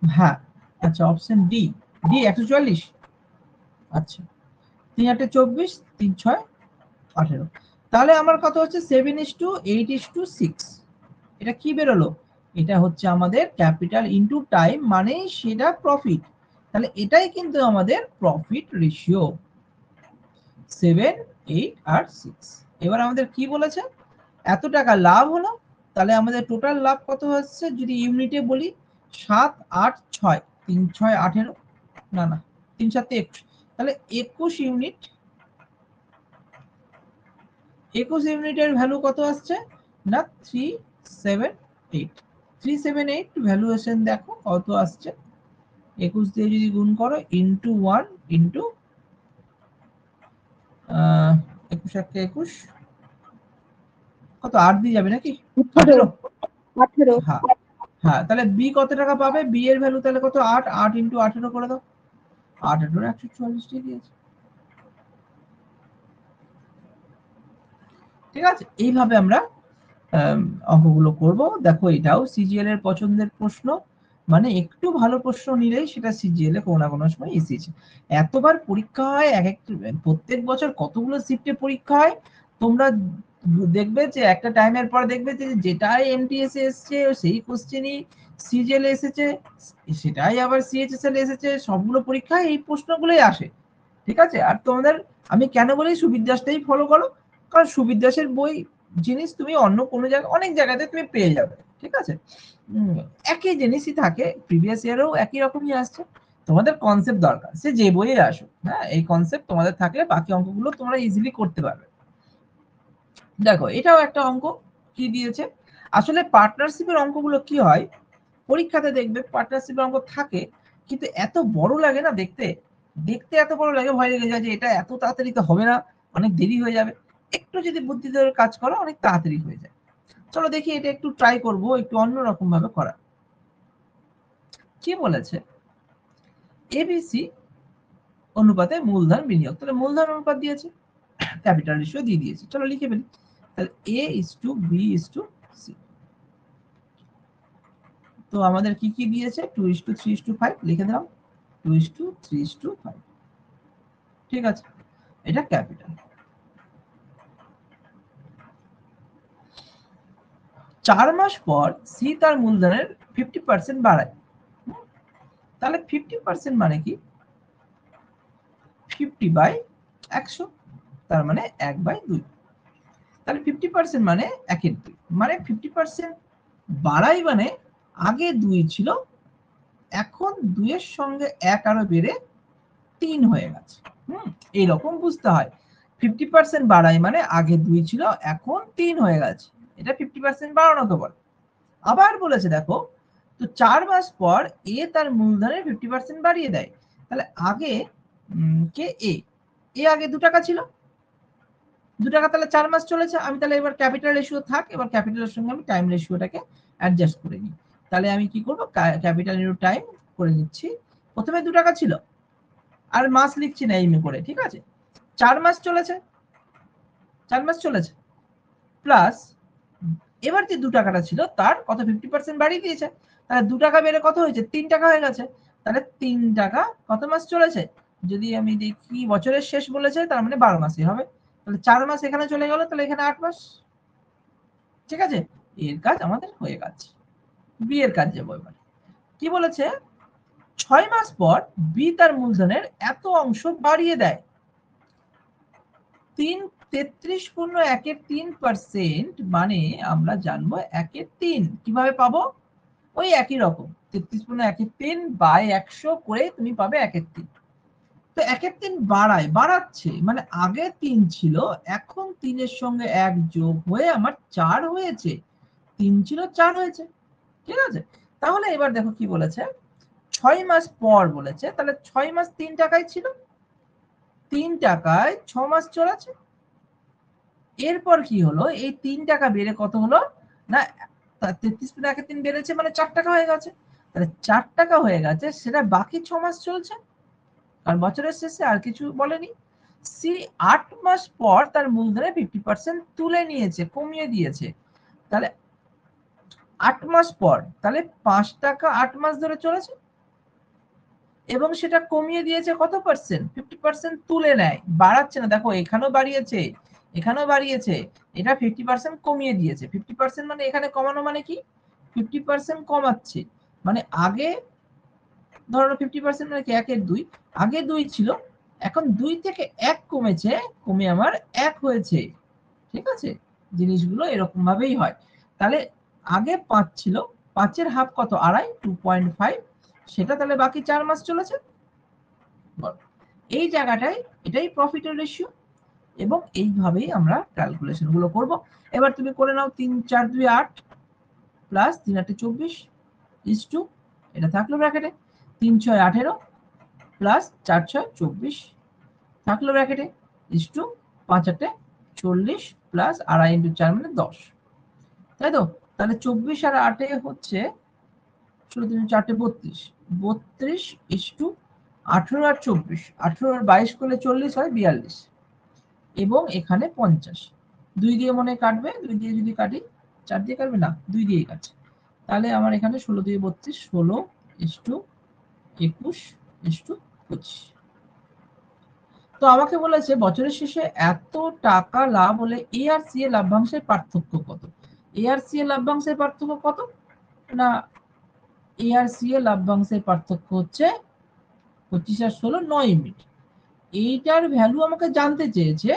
হ্যাঁ, আচ্ছা অপশন ডি। ডি 144। আচ্ছা 3 8 24, 3 6 18। তাহলে আমার কত হচ্ছে? 7:8:6। এটা কি বেরোলো? এটা হচ্ছে আমাদের ক্যাপিটাল ইনটু টাইম, মানে সেটা প্রফিট। তাহলে এটাই কিন্তু আমাদের প্রফিট রেশিও, 7, 8 আর 6। এবার আমাদের কি বলেছে? এত টাকা লাভ হলো, তাহলে আমাদের টোটাল লাভ কত হচ্ছে যদি ইউনিটে বলি? 7 8 6, 3 6 18, না না 3 7 21, তাহলে 21 ইউনিট। 21 ইউনিটের ভ্যালু কত আসছে? না 378। 378 ভ্যালুয়েশন দেখো কত আসছে। 21 দিয়ে যদি গুণ করো ইনটু 1 ইনটু 21 1 21, কত 8 দিয়ে যাবে নাকি? 18। 18। হ্যাঁ হ্যাঁ, তাহলে বি কত টাকা পাবে? বি এর ভ্যালু তাহলে কত? 8। 8 ইনটু 18 করে দাও, 8 18 144 টি দিয়েছে। ঠিক আছে, এইভাবে আমরা অঙ্কগুলো করব। দেখো এটাও সিজিএল এর পছন্দের প্রশ্ন, মানে একটু ভালো প্রশ্ন নিলেই সেটা সিজিএল এ কোনো না কোনো সময় এসেছে। এতবার পরীক্ষা হয়, প্রত্যেক বছর কতগুলো শিফটে পরীক্ষা হয়। তোমরা দেখবে যে একটা টাইমের পর দেখবে যে যেটাই এমটিএস এ এসছে সেই কোশ্চেনই সিজিএল এ এসেছে, সেটাই আবার সিএইচএসএল এ এসেছে। সবগুলো পরীক্ষায় এই প্রশ্নগুলোই আসে। ঠিক আছে, আর তোমাদের আমি কেন বলি সুবিদ্যাসটাই ফলো করো, কারণ সুবিদ্যাসের বই জিনিস তুমি অন্য কোনো জায়গায়, অনেক জায়গাতে তুমি পেয়ে যাবে। ঠিক আছে, একই জিনিসই থাকে, প্রিভিয়াস ইয়ারেও একই রকমই আসছে। তোমাদের কনসেপ্ট দরকার, সে যে বইয়ে আসো, হ্যাঁ এই কনসেপ্ট তোমাদের থাকলে বাকি অঙ্কগুলো তোমরা ইজিলি করতে পারবে। দেখো এটাও একটা অঙ্ক। কি দিয়েছে? আসলে পার্টনারশিপের অঙ্কগুলো কি হয়, পরীক্ষাতে দেখবে পার্টনারশিপের অঙ্ক থাকে, কিন্তু এত বড় লাগে না দেখতে। দেখতে এত বড় লাগে, ভয় লেগে যায় যে এটা এত তাড়াতাড়ি তো হবে না, অনেক দেরি হয়ে যাবে। একটু যদি বুদ্ধি ধরে কাজ করো অনেক তাড়াতাড়ি হয়ে যায়। চলো দেখি এটা একটু ট্রাই করব, একটু অন্যরকম ভাবে করা। কি বলেছে? এবিসি অনুপাতে মূলধন বিনিয়োগ, তাহলে মূলধন অনুপাত দিয়েছে, ক্যাপিটাল রেশিও দিয়ে দিয়েছে। চলো লিখে ফেলি, তাহলে A:B:C। তো আমাদের কি কি দিয়েছে? 2:3:5 লিখে দিলাম, 2:3:5। ঠিক আছে, এটা ক্যাপিটাল। 4 মাস পর সি তার মূলধনের 50% বাড়ায়। তাহলে 50% মানে কি? 50/100, তার মানে 1/2। তাহলে 50% মানে 1/2, মানে 50% বাড়াই মানে আগে 2 ছিল, এখন 2 এর সঙ্গে 1 আরো বেড়ে 3 হয়ে গেছে। এইরকম বুঝতে হয়। 50% বাড়াই মানে আগে 2 ছিল, এখন 3 হয়ে গেছে। এটা 50% বাড়ানো তো বলে। আবার বলেছে দেখো, তো 4 মাস পর এ তার মূলধনের 50% বাড়িয়ে দেয়। তাহলে আগে কে? এ আগে 2 টাকা ছিল, 2 টাকা, তাহলে 4 মাস চলেছে। আমি তাহলে এবার ক্যাপিটাল রেশিও থাক, এবার ক্যাপিটালের সঙ্গে আমি টাইম রেশিওটাকে অ্যাডজাস্ট করে নিই। তাহলে আমি কি করব? ক্যাপিটাল ইনটু টাইম করে নিচ্ছি। প্রথমে 2 টাকা ছিল, আর মাস লিখছি না এমনি করে, ঠিক আছে? 4 মাস চলেছে, 4 মাস চলেছে, প্লাস এবার যে 2 টাকাটা ছিল তার কত 50% বাড়িয়ে দিয়েছে। তাহলে 2 টাকা বেড়ে কত হয়েছে? 3 টাকা হয়ে গেছে। তাহলে 3 টাকা কত মাস চলেছে? যদি আমি দেখি বছরের শেষ বলেছে, তার মানে 12 মাসই হবে। তাহলে 4 মাস এখানে চলে গেল, তাহলে এখানে 8 মাস। ঠিক আছে? এর কাজ আমাদের হয়ে গেছে। বি এর কাজ যাবো এবার। কি বলেছে? 6 মাস পর বি তার মূলধনের এত অংশ বাড়িয়ে দেয়। 33.1% মানে আমরা জানবো 1/3। কিভাবে পাবো? ওই একই রকম 33.1/3 বাই 100 করে তুমি পাবে 1/3। তো 1/3 বাড়াচ্ছে মানে আগে 3 ছিল, এখন 3 এর সঙ্গে 1 যোগ হয়ে আমার 4 হয়েছে। 3 ছিল 4 হয়েছে। ঠিক আছে? তাহলে এবার দেখো কি বলেছে, 6 মাস পর বলেছে, তাহলে 6 মাস 3 টাকায় ছিল, 3 টাকায় 6 মাস চলেছে। এরপর কি হলো? এই 3 টাকা বেড়ে কত হলো না, 33.1/3 বেড়েছে মানে 4 টাকা হয়ে গেছে। তাহলে 4 টাকা হয়ে গেছে, সেটা বাকি 6 মাস চলছে, কারণ বছরের শেষে আর কিছু বলেনি। সি 8 মাস পর তার মূলধনের 50% তুলে নিয়েছে, কমিয়ে দিয়েছে। তাহলে 8 মাস পর, তাহলে 5 টাকা 8 মাস ধরে চলেছে, এবং সেটা কমিয়ে দিয়েছে কত পার্সেন্ট? 50% তুলে নেয়, বাড়াচ্ছে না। দেখো এখানেও বাড়িয়েছে, এখানেও বাড়িয়েছে, এটা 50% কমিয়ে দিয়েছে। 50% মানে এখানে কমানো মানে কি? 50% কমাচ্ছে মানে আগে ধরো 50% মানে কি? 1/2, আগে 2 ছিল, এখন 2 থেকে 1 কমেছে, কমে আমার 1 হয়েছে। ঠিক আছে? জিনিসগুলো এরকম ভাবেই হয়। তাহলে আগে 5 ছিল, 5 এর হাফ কত? আড়াই, 2.5, সেটা তাহলে বাকি 4 মাস চলেছে। এই জায়গাটায় এটাই প্রফিটের রেশিও, এবং এইভাবেই আমরা ক্যালকুলেশন গুলো করব। এবার তুমি করে নাও 3 4 2 8 প্লাস 3 8 24 ইজ টু, এটা থাকলো ব্র্যাকেটে, 3 6 18 প্লাস 4 6 24 থাকলো ব্র্যাকেটে, ইজ টু 5 8 40 প্লাস আড়াই ইন্টু 4 মানে 10। তাই তো? তাহলে 24 আর 8 হচ্ছে 16 3 4 32, 32 ইজ টু 18 আর 24, 18 আর 22 করলে 40 হয়, 42, এবং এখানে 50। 2 দিয়ে মনে কাটবে, 2 দিয়ে যদি কাটি, 4 দিয়ে কাটবে না, 2 দিয়েই কাটছে। তাহলে আমার এখানে 16 দিয়ে 32, 16 ইজ টু 21 ইজ টু 25। তো আমাকে বলেছে বছরের শেষে এত টাকা লাভ হলে এ আর সি এর লভ্যাংশের পার্থক্য কত? এ আর সি এর লভ্যাংশের পার্থক্য কত? না, এ আর সি এর লভ্যাংশের পার্থক্য হচ্ছে 25 আর 16 9 ইউনিট। এইটার ভ্যালু আমাকে জানতে চেয়েছে,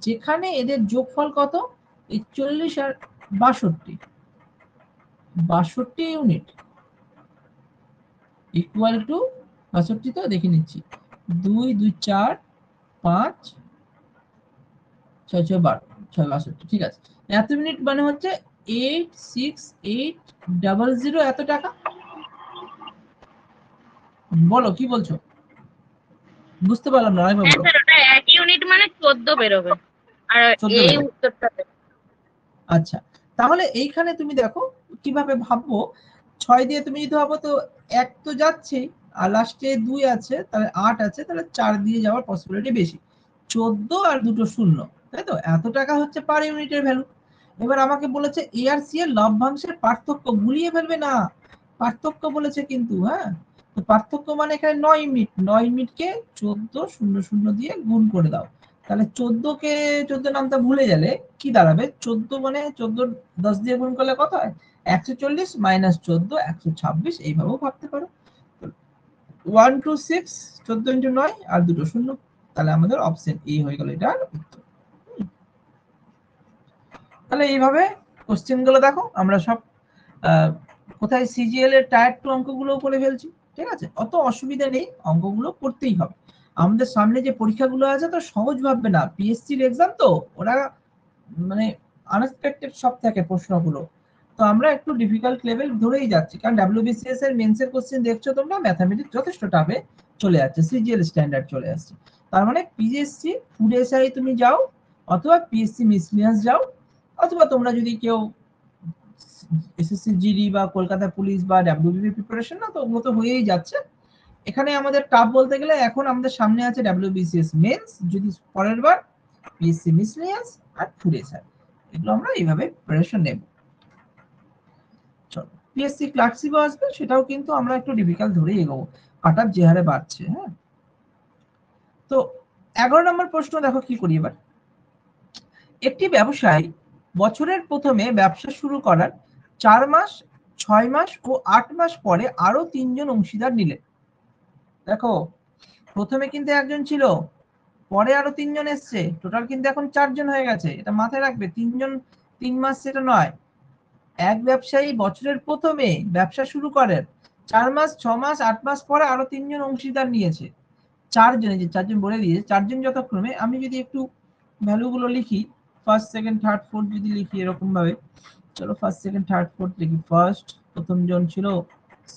যেখানে এদের যোগফল কত? 41 আর 62, 62 ইউনিট ইকুয়াল টু 62, তো দেখে নিচ্ছি, 2 2 4 5 6 6 12 6 62, ঠিক আছে। এত ইউনিট মানে হচ্ছে 86800 এত টাকা। বলো কি বলছো? বুঝতে পারলাম না, আরেকবার হ্যাঁ বলো। স্যার, ওটা 1 ইউনিট মানে 14 বেরোবে, আর 14 এই বেরোবে। উত্তরটা আচ্ছা, তাহলে এইখানে তুমি দেখো কিভাবে ভাববো। 6 দিয়ে তুমি যদি ভাবো তো 1 তো যাচ্ছেই, আর লাস্টে 2 আছে, তাহলে 8 আছে, তাহলে 4 দিয়ে যাওয়ার পসিবিলিটি বেশি। 14 আর দুটো শূন্য, তাই তো? এত টাকা হচ্ছে পার ইউনিটের ভ্যালু। এবার আমাকে বলেছে এ আর সি এর লভ্যাংশের পার্থক্য, গুলিয়ে ফেলবে না, পার্থক্য বলেছে কিন্তু, হ্যাঁ। তো পার্থক্য মানে এখানে 9 ইউনিট, 9 ইউনিটকে 14 0 0 দিয়ে গুণ করে দাও, তাহলে 14 নামটা ভুলে গেলে কি দাঁড়াবে? 14 মানে 14 10 দিয়ে গুণ করলে কত হয়? 140 মাইনাস 14 126, এইভাবেও ভাবতে পারো। 1 2 6 14 ইন্টু 9 আর দুটো শূন্য, তাহলে আমাদের অপশন এ হয়ে গেল এটার উত্তর। তাহলে এইভাবে কোশ্চেন গুলো দেখো আমরা সব কোথায় সিজিএল এর টায়ার 2 অঙ্কগুলো করে ফেলছি, ঠিক আছে? অত অসুবিধা নেই, অঙ্কগুলো করতেই হবে। আমাদের সামনে যে পরীক্ষাগুলো আছে তো সহজ ভাববে না, পিএসসির এক্সাম তো ওরা মানে আনএক্সপেক্টেড সব থাকে প্রশ্নগুলো, তো আমরা একটু ডিফিকাল্ট লেভেল ধরেই যাচ্ছি, কারণ ডাব্লিউবিসিএস এর মেন্সের কোশ্চেন দেখছো তোমরা, ম্যাথমেটিক্স যথেষ্ট টাফে চলে যাচ্ছে, সিজিএল স্ট্যান্ডার্ড চলে আসছে। তার মানে পিএসসি ফুড এসআই তুমি যাও, অথবা পিএসসি মিসলিনিয়াস যাও, অথবা তোমরা যদি কেউ এসএসসি জিডি বা কলকাতা পুলিশ বা ডাব্লিউবিপি প্রিপারেশন না, তো ওগুলো তো হয়েই যাচ্ছে। এখানে আমাদের টাফ বলতে গেলে এখন আমাদের সামনে আছে ডাব্লিউবিসিএস মেন্স, যদি পরের বার পিএসসি মিসলিনিয়াস আর ফুড এসআই, এগুলো আমরা এইভাবে প্রিপারেশন নেব। চলো পিএসসি ক্লার্কশিপও আসবে, সেটাও কিন্তু আমরা একটু ডিফিকাল্ট ধরেই এগোবো, কাট অফ যে হারে বাড়ছে। হ্যাঁ, তো 11 নম্বর প্রশ্ন দেখো কি করি এবার। একটি ব্যবসায়ী বছরের প্রথমে ব্যবসা শুরু করার 4 মাস, 6 মাস ও 8 মাস পরে আরো 3 জন অংশীদার নিলেন। দেখো প্রথমে কিন্তু একজন ছিল, পরে আরো 3 জন এসছে, টোটাল কিন্তু এখন 4 জন হয়ে গেছে। এটা মাথায় রাখবে, 3 জন 3 মাস সেটা নয়। এক ব্যবসায়ী বছরের প্রথমে ব্যবসা শুরু করেন, 4 মাস, 6 মাস, 8 মাস পরে আরো 3 জন অংশীদার নিয়েছে। 4 জনে, যে 4 জন বলে দিয়েছে, 4 জন যথাক্রমে, আমি যদি একটু ভ্যালু গুলো লিখি, ফার্স্ট, সেকেন্ড, থার্ড, ফোর্থ যদি লিখি এরকম ভাবে, চলো ফার্স্ট, সেকেন্ড, থার্ড, ফোর্থ লিখি। ফার্স্ট প্রথম জন ছিল,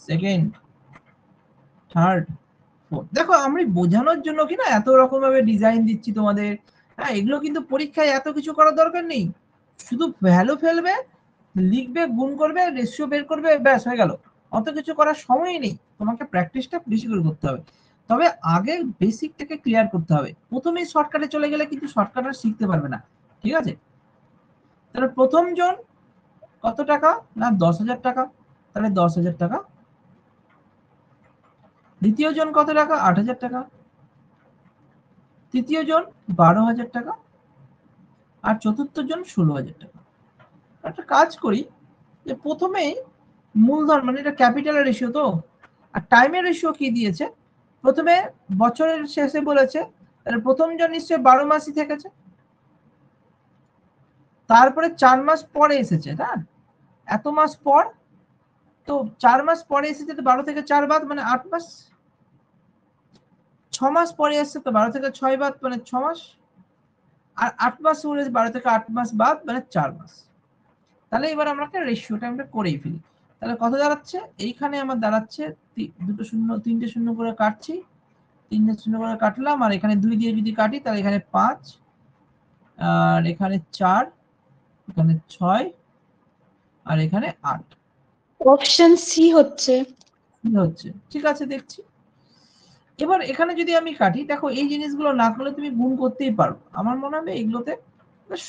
সেকেন্ড, থার্ড, ফোর্থ। দেখো আমি বোঝানোর জন্য কি না এত রকম ভাবে ডিজাইন দিচ্ছি তোমাদের, হ্যাঁ এগুলো কিন্তু পরীক্ষায় এত কিছু করার দরকার নেই, শুধু ভ্যালু ফেলবে, লিখবে, গুণ করবে, রেশিও বের করবে, ব্যাস হয়ে গেল। অত কিছু করার সময়ই নেই, তোমাকে প্র্যাকটিসটা বেশি করে করতে হবে। তবে আগে বেসিকটাকে ক্লিয়ার করতে হবে, প্রথমেই শর্টকাটে চলে গেলে কিন্তু শর্টকাট আর শিখতে পারবে না, ঠিক আছে? তাহলে প্রথম জন কত টাকা না 10,000 টাকা, তাহলে 10,000 টাকা। দ্বিতীয় জন কত টাকা? 8,000 টাকা। তৃতীয় জন 12,000 টাকা, আর চতুর্থ জন 16,000 টাকা। একটা কাজ করি, যে প্রথমেই মূলধন মানে এটা ক্যাপিটালের রেশিও তো, আর টাইমের রেশিও কি দিয়েছে, প্রথমে বছরের শেষে বলেছে, তাহলে প্রথম জন নিশ্চয়ই 12 মাসই থেকেছে, তারপরে 4 মাস পরে এসেছে না, এত মাস পর, তো 4 মাস পরে এসেছে, তো 12 থেকে 4 বাদ মানে 8 মাস, 6 মাস পরে এসেছে, তো 12 থেকে 6 বাদ মানে 6 মাস, আর 8 মাস পরে 12 থেকে 8 মাস বাদ মানে 4 মাস। তাহলে এবার আমরা রেশিওটা আমরা করেই ফেলি। তাহলে কত দাঁড়াচ্ছে, এইখানে আমার দাঁড়াচ্ছে দুটো শূন্য, তিনটে শূন্য করে কাটছি, 3 শূন্য করে কাটলাম, আর এখানে 2 দিয়ে যদি কাটি তাহলে এখানে 5, আর এখানে 4, এখানে 6, আর এখানে 8। অপশন সি হচ্ছে। ঠিক আছে, দেখছি। এবার এখানে যদি আমি কাটি, দেখো এই জিনিসগুলো না করলে তুমি গুণ করতেই পারো, আমার মনে হবে এগুলোতে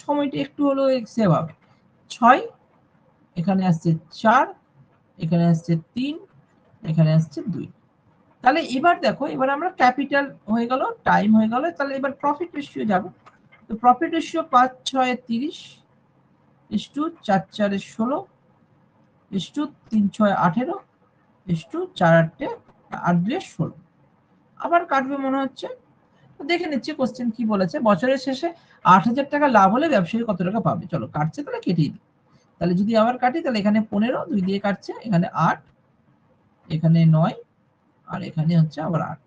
সময়টা একটু হলেও সেভ হবে। 6, এখানে আসছে 4, এখানে আসছে 3, এখানে আসছে 2। তাহলে এবার দেখো, এবার আমরা ক্যাপিটাল হয়ে গেল, টাইম হয়ে গেল, তাহলে এবার প্রফিট রেশিও যাবে। তো প্রফিট রেশিও 5 6 30 ইসটু 4 4 16 ইসটু 3 6 18 ইসটু 4 8 8 2 16। আবার কাটবে মনে হচ্ছে, দেখে নিচ্ছি কোশ্চেন কি বলেছে। বছরের শেষে 8,000 টাকা লাভ হলে ব্যবসায়ী কত টাকা পাবে? চলো কাটছে, তাহলে কেটেই দিই। তাহলে যদি আবার কাটি, তাহলে এখানে 15, 2 দিয়ে কাটছে, এখানে 8, এখানে 9, আর এখানে হচ্ছে আবার 8।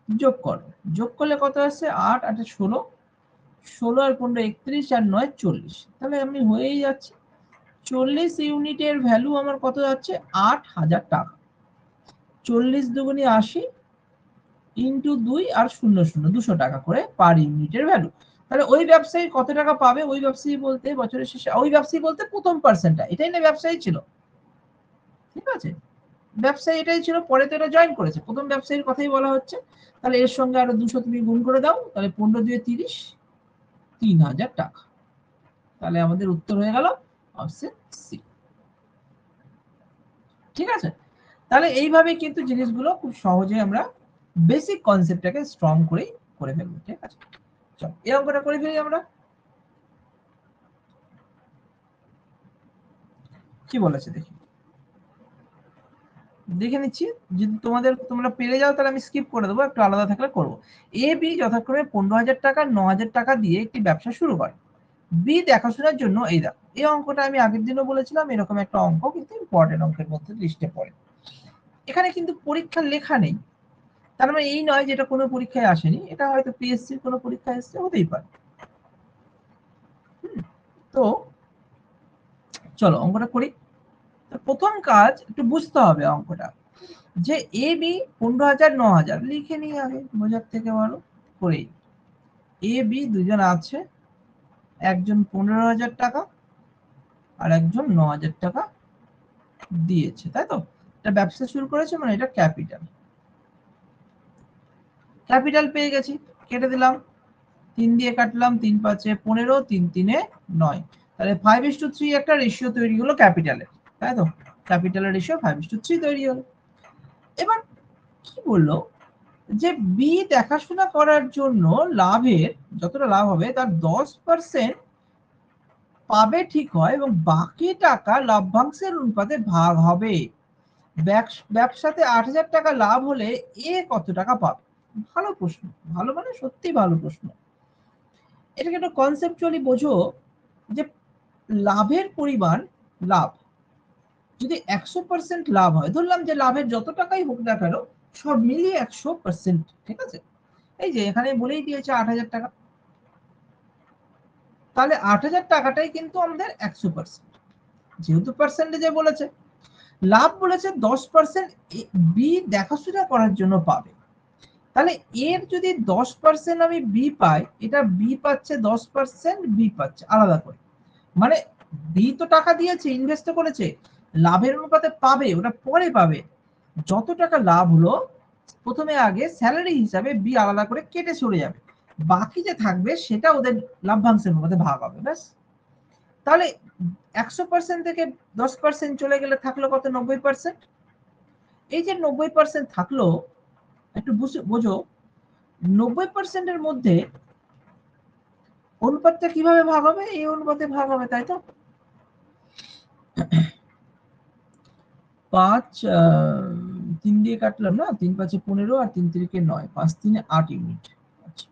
যোগ করো, যোগ করলে কত আসছে? 8 8 16, 16 আর 15 31, আর 9 40। তাহলে আমি হয়েই যাচ্ছে 40 ইউনিটের ভ্যালু আমার কত যাচ্ছে? 8,000 টাকা। 40 দুগুণে 80 ইন্টু 2 আর 0 0 200 টাকা করে পার ইউনিটের ভ্যালু। তাহলে ওই ব্যবসায়ী কত টাকা পাবে? ওই ব্যবসায়ী বলতে বছরের শেষে, ওই ব্যবসায়ী বলতে প্রথম পার্সেন্টটা, এটাই না ব্যবসায়ী ছিল, ঠিক আছে? ব্যবসায়ী এটাই ছিল, পরে তো এটা জয়েন করেছে, প্রথম ব্যবসায়ীর কথাই বলা হচ্ছে। তাহলে এর সঙ্গে আরো 200 তুমি গুণ করে দাও, তাহলে 15 2 30, 3,000 টাকা। তাহলে আমাদের উত্তর হয়ে গেল অপশন সি, ঠিক আছে? তাহলে এইভাবে কিন্তু জিনিসগুলো খুব সহজে আমরা বেসিক কনসেপ্টটাকে স্ট্রং করে ফেলবো, ঠিক আছে? চল এই অঙ্কটা করে ফেলি আমরা। কি বলেছে দেখি, দেখে নিচ্ছি। যদি তোমরা পেরে যাও তাহলে আমি স্কিপ করে দেবো, একটু আলাদা থাকলে করবো। এ বি যথাক্রমে 15,000 টাকা 9,000 টাকা দিয়ে একটি ব্যবসা শুরু করে। বি দেখাশোনার জন্য এই দেখো, এই অঙ্কটা আমি আগের দিনও বলেছিলাম, এরকম একটা অঙ্ক কিন্তু ইম্পর্টেন্ট অঙ্কের মধ্যে লিস্টে পড়ে। এখানে কিন্তু পরীক্ষার লেখা নেই, তার মানে এই নয় যে এটা কোনো পরীক্ষায় আসেনি, এটা হয়তো পিএসসির কোনো পরীক্ষায় এসছে, হতেই পারে। তো চলো অঙ্কটা করি। প্রথম কাজ একটু বুঝতে হবে অঙ্কটা, যে এ বি 15,000 9,000 লিখে নিই আগে, বোঝার থেকে ভালো করেই। এ বি দুজন আছে, একজন 15,000 টাকা আর একজন 9,000 টাকা দিয়েছে, তাই তো? এটা ব্যবসা শুরু করেছে, মানে এটা ক্যাপিটাল। ক্যাপিটাল পেয়ে গেছি, কেটে দিলাম, 3 দিয়ে কাটলাম, 3 5 15, 3 3 9। তাহলে 5:3 একটা রেশিও তৈরি হলো ক্যাপিটালের, তাই তো? ক্যাপিটালের রেশিও 5:3 তৈরি হলো। এবার কি বললো, যে বি দেখাশোনা করার জন্য লাভের যতটা লাভ হবে তার 10% পাবে, ঠিক হয়, এবং বাকি টাকা লভ্যাংশের অনুপাতে ভাগ হবে। ব্যবসাতে 8,000 টাকা লাভ হলে এ কত টাকা পাবে? ভালো প্রশ্ন, ভালো মানে সত্যি ভালো প্রশ্ন। এটাকে একটু কনসেপচুয়ালি বোঝো, যে লাভের পরিমাণ, লাভ যদি 100% লাভ হয়, ধরলাম যে লাভের যত টাকাই হোক না কেন সব মিলিয়ে 100%, ঠিক আছে? এই যে এখানে বলেই দিয়েছে 8,000 টাকা, তাহলে 8,000 টাকাটাই কিন্তু আমাদের 100%, যেহেতু পার্সেন্টেজে বলেছে। লাভ বলেছে 10% বি দেখাশোনা করার জন্য পাবে, তাহলে এর যদি 10% আমি বি পাই, এটা বি পাচ্ছে 10%, বি পাচ্ছে আলাদা করে, মানে বি তো টাকা দিয়েছে, ইনভেস্ট করেছে, লাভের অনুপাতে পাবে ওটা পরে পাবে। যত টাকা লাভ হলো প্রথমে আগে স্যালারি হিসাবে বি আলাদা করে কেটে সরে যাবে, বাকি যে থাকবে সেটা ওদের লাভ্যাংশের অনুপাতে ভাগ হবে, ব্যাস। তাহলে 100% থেকে 10% চলে গেলে থাকলো কত? 90%। এই যে 90% থাকলো, একটু বোঝো 90% এর মধ্যে অনুপাতটা কিভাবে ভাগ হবে? এই অনুপাতে ভাগ হবে, তাই তো? 3 দিয়ে কাটলাম না, 3 5 15 আর 3 3 9, 5 3 8 ইউনিট। আচ্ছা,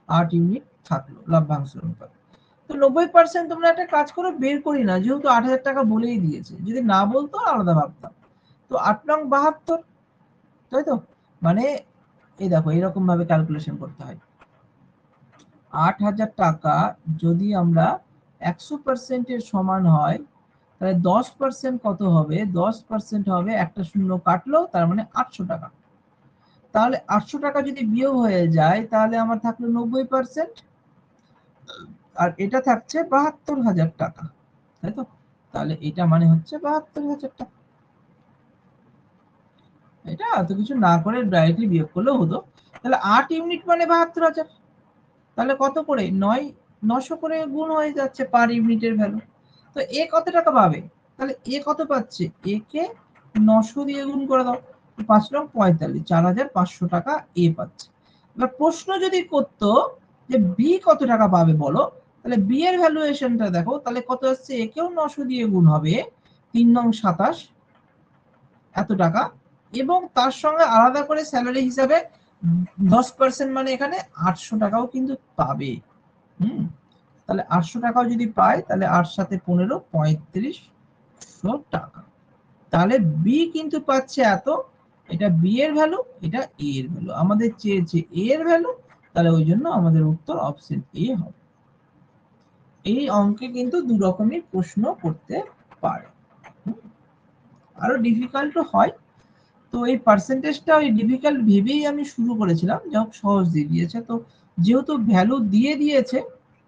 8 ইউনিট থাকলো লভ্যাংশ অনুপাত। তো 90% তোমরা একটা কাজ করো, বের করি না, যেহেতু 8,000 টাকা বলেই দিয়েছে, যদি না বলতো আলাদা ভাবতাম। তো 8 নং 72, তাই তো? মানে এই দেখো এরকম ভাবে ক্যালকুলেশন করতে হয়। 8,000 টাকা যদি আমরা 100% এর সমান হয়, তাহলে 10% কত হবে? 10% হবে, একটা শূন্য কাটলো, তার মানে 800 টাকা। তাহলে 800 টাকা যদি বিয়োগ হয়ে যায়, তাহলে আমার থাকলো 90%, আর এটা থাকছে 72,000 টাকা, তাই তো? তাহলে এটা মানে হচ্ছে 72,000 টাকা। এটা এত কিছু না করে ডাইরেক্টলি বিয়োগ করলেও হতো। তাহলে 8 ইউনিট মানে 72,000, তাহলে কত করে? 900 করে গুণ হয়ে যাচ্ছে পার ইউনিটের ভ্যালু। তো এ কত টাকা পাবে? তাহলে এ কত পাচ্ছে? এ কে 900 দিয়ে গুণ করে দাও, 5 লক্ষ 45, 4,500 টাকা এ পাচ্ছে। এবার প্রশ্ন যদি করতো যে বি কত টাকা পাবে বলো, তাহলে বি এর ভ্যালুয়েশনটা দেখো, তাহলে কত আসছে? এ কেও 900 দিয়ে গুণ হবে, 3 নং 27 এত টাকা, এবং তার সঙ্গে আলাদা করে স্যালারি হিসাবে 10% মানে এখানে 800 টাকাও কিন্তু পাবে। তাহলে 800 টাকাও যদি পায়, তাহলে 8 সাথে 15, 3500 টাকা। তাহলে বি কিন্তু পাচ্ছে এত, এটা বি এর ভ্যালু, এটা এ এর ভ্যালু। আমাদের চেয়েছে এ এর ভ্যালু, তাহলে ওই জন্য আমাদের উত্তর অপশন এ হবে। এই অঙ্কে কিন্তু দু রকমের প্রশ্ন করতে পারে, আরো ডিফিকাল্টও হয়। তো এই পার্সেন্টেজটা ওই ডিফিকাল্ট ভেবেই আমি শুরু করেছিলাম, যাই হোক সহজ দিয়ে দিয়েছে। তো যেহেতু ভ্যালু দিয়ে দিয়েছে,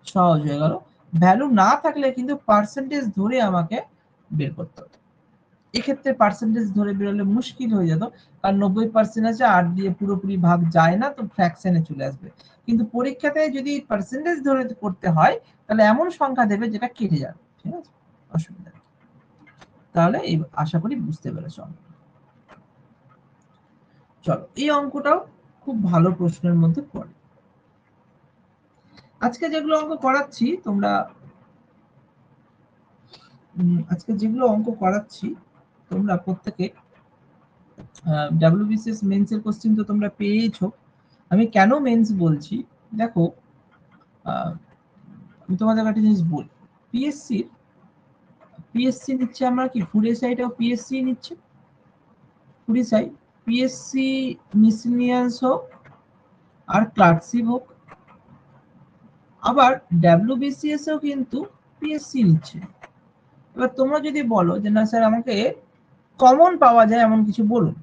সহজ হয়ে গেল। ভ্যালু না থাকলে কিন্তু পার্সেন্টেজ ধরে আমাকে বের করতে হতো। এক্ষেত্রে পার্সেন্টেজ ধরে বেরোলে মুশকিল হয়ে যেত, কারণ 90% আছে, 8 দিয়ে পুরোপুরি ভাগ যায় না, তো ফ্র্যাকশনে চলে আসবে। কিন্তু পরীক্ষাতে যদি পার্সেন্টেজ ধরে করতে হয়, তাহলে এমন সংখ্যা দেবে যেটা কেটে যাবে, ঠিক আছে? অসুবিধা নেই। তাহলে এই আশা করি বুঝতে পেরেছ। চলো এই অঙ্কটাও খুব ভালো প্রশ্নের মধ্যে পড়ে। আজকে যেগুলো অঙ্ক করাচ্ছি তোমরা প্রত্যেকে ডাব্লিউবিসিএস মেন্সের কোশ্চেন তো তোমরা পেয়েছো। আমি কেন মেন্স বলছি দেখো, আমি তোমাদের একটা জিনিস বলি, পিএসসি নিচ্ছে আমরা কি ফুড এসআইটাও পিএসসি নিচ্ছে, ফুড এসআই পিএসসি মিসলিনিয়াস হোক আর ক্লার্কশিপ হোক, আবার ডাব্লিউবিসিএস এও কিন্তু পিএসসি নিচ্ছে। এবার তোমরা যদি বলো যে না স্যার আমাকে কমন পাওয়া যায় এমন কিছু বলুন,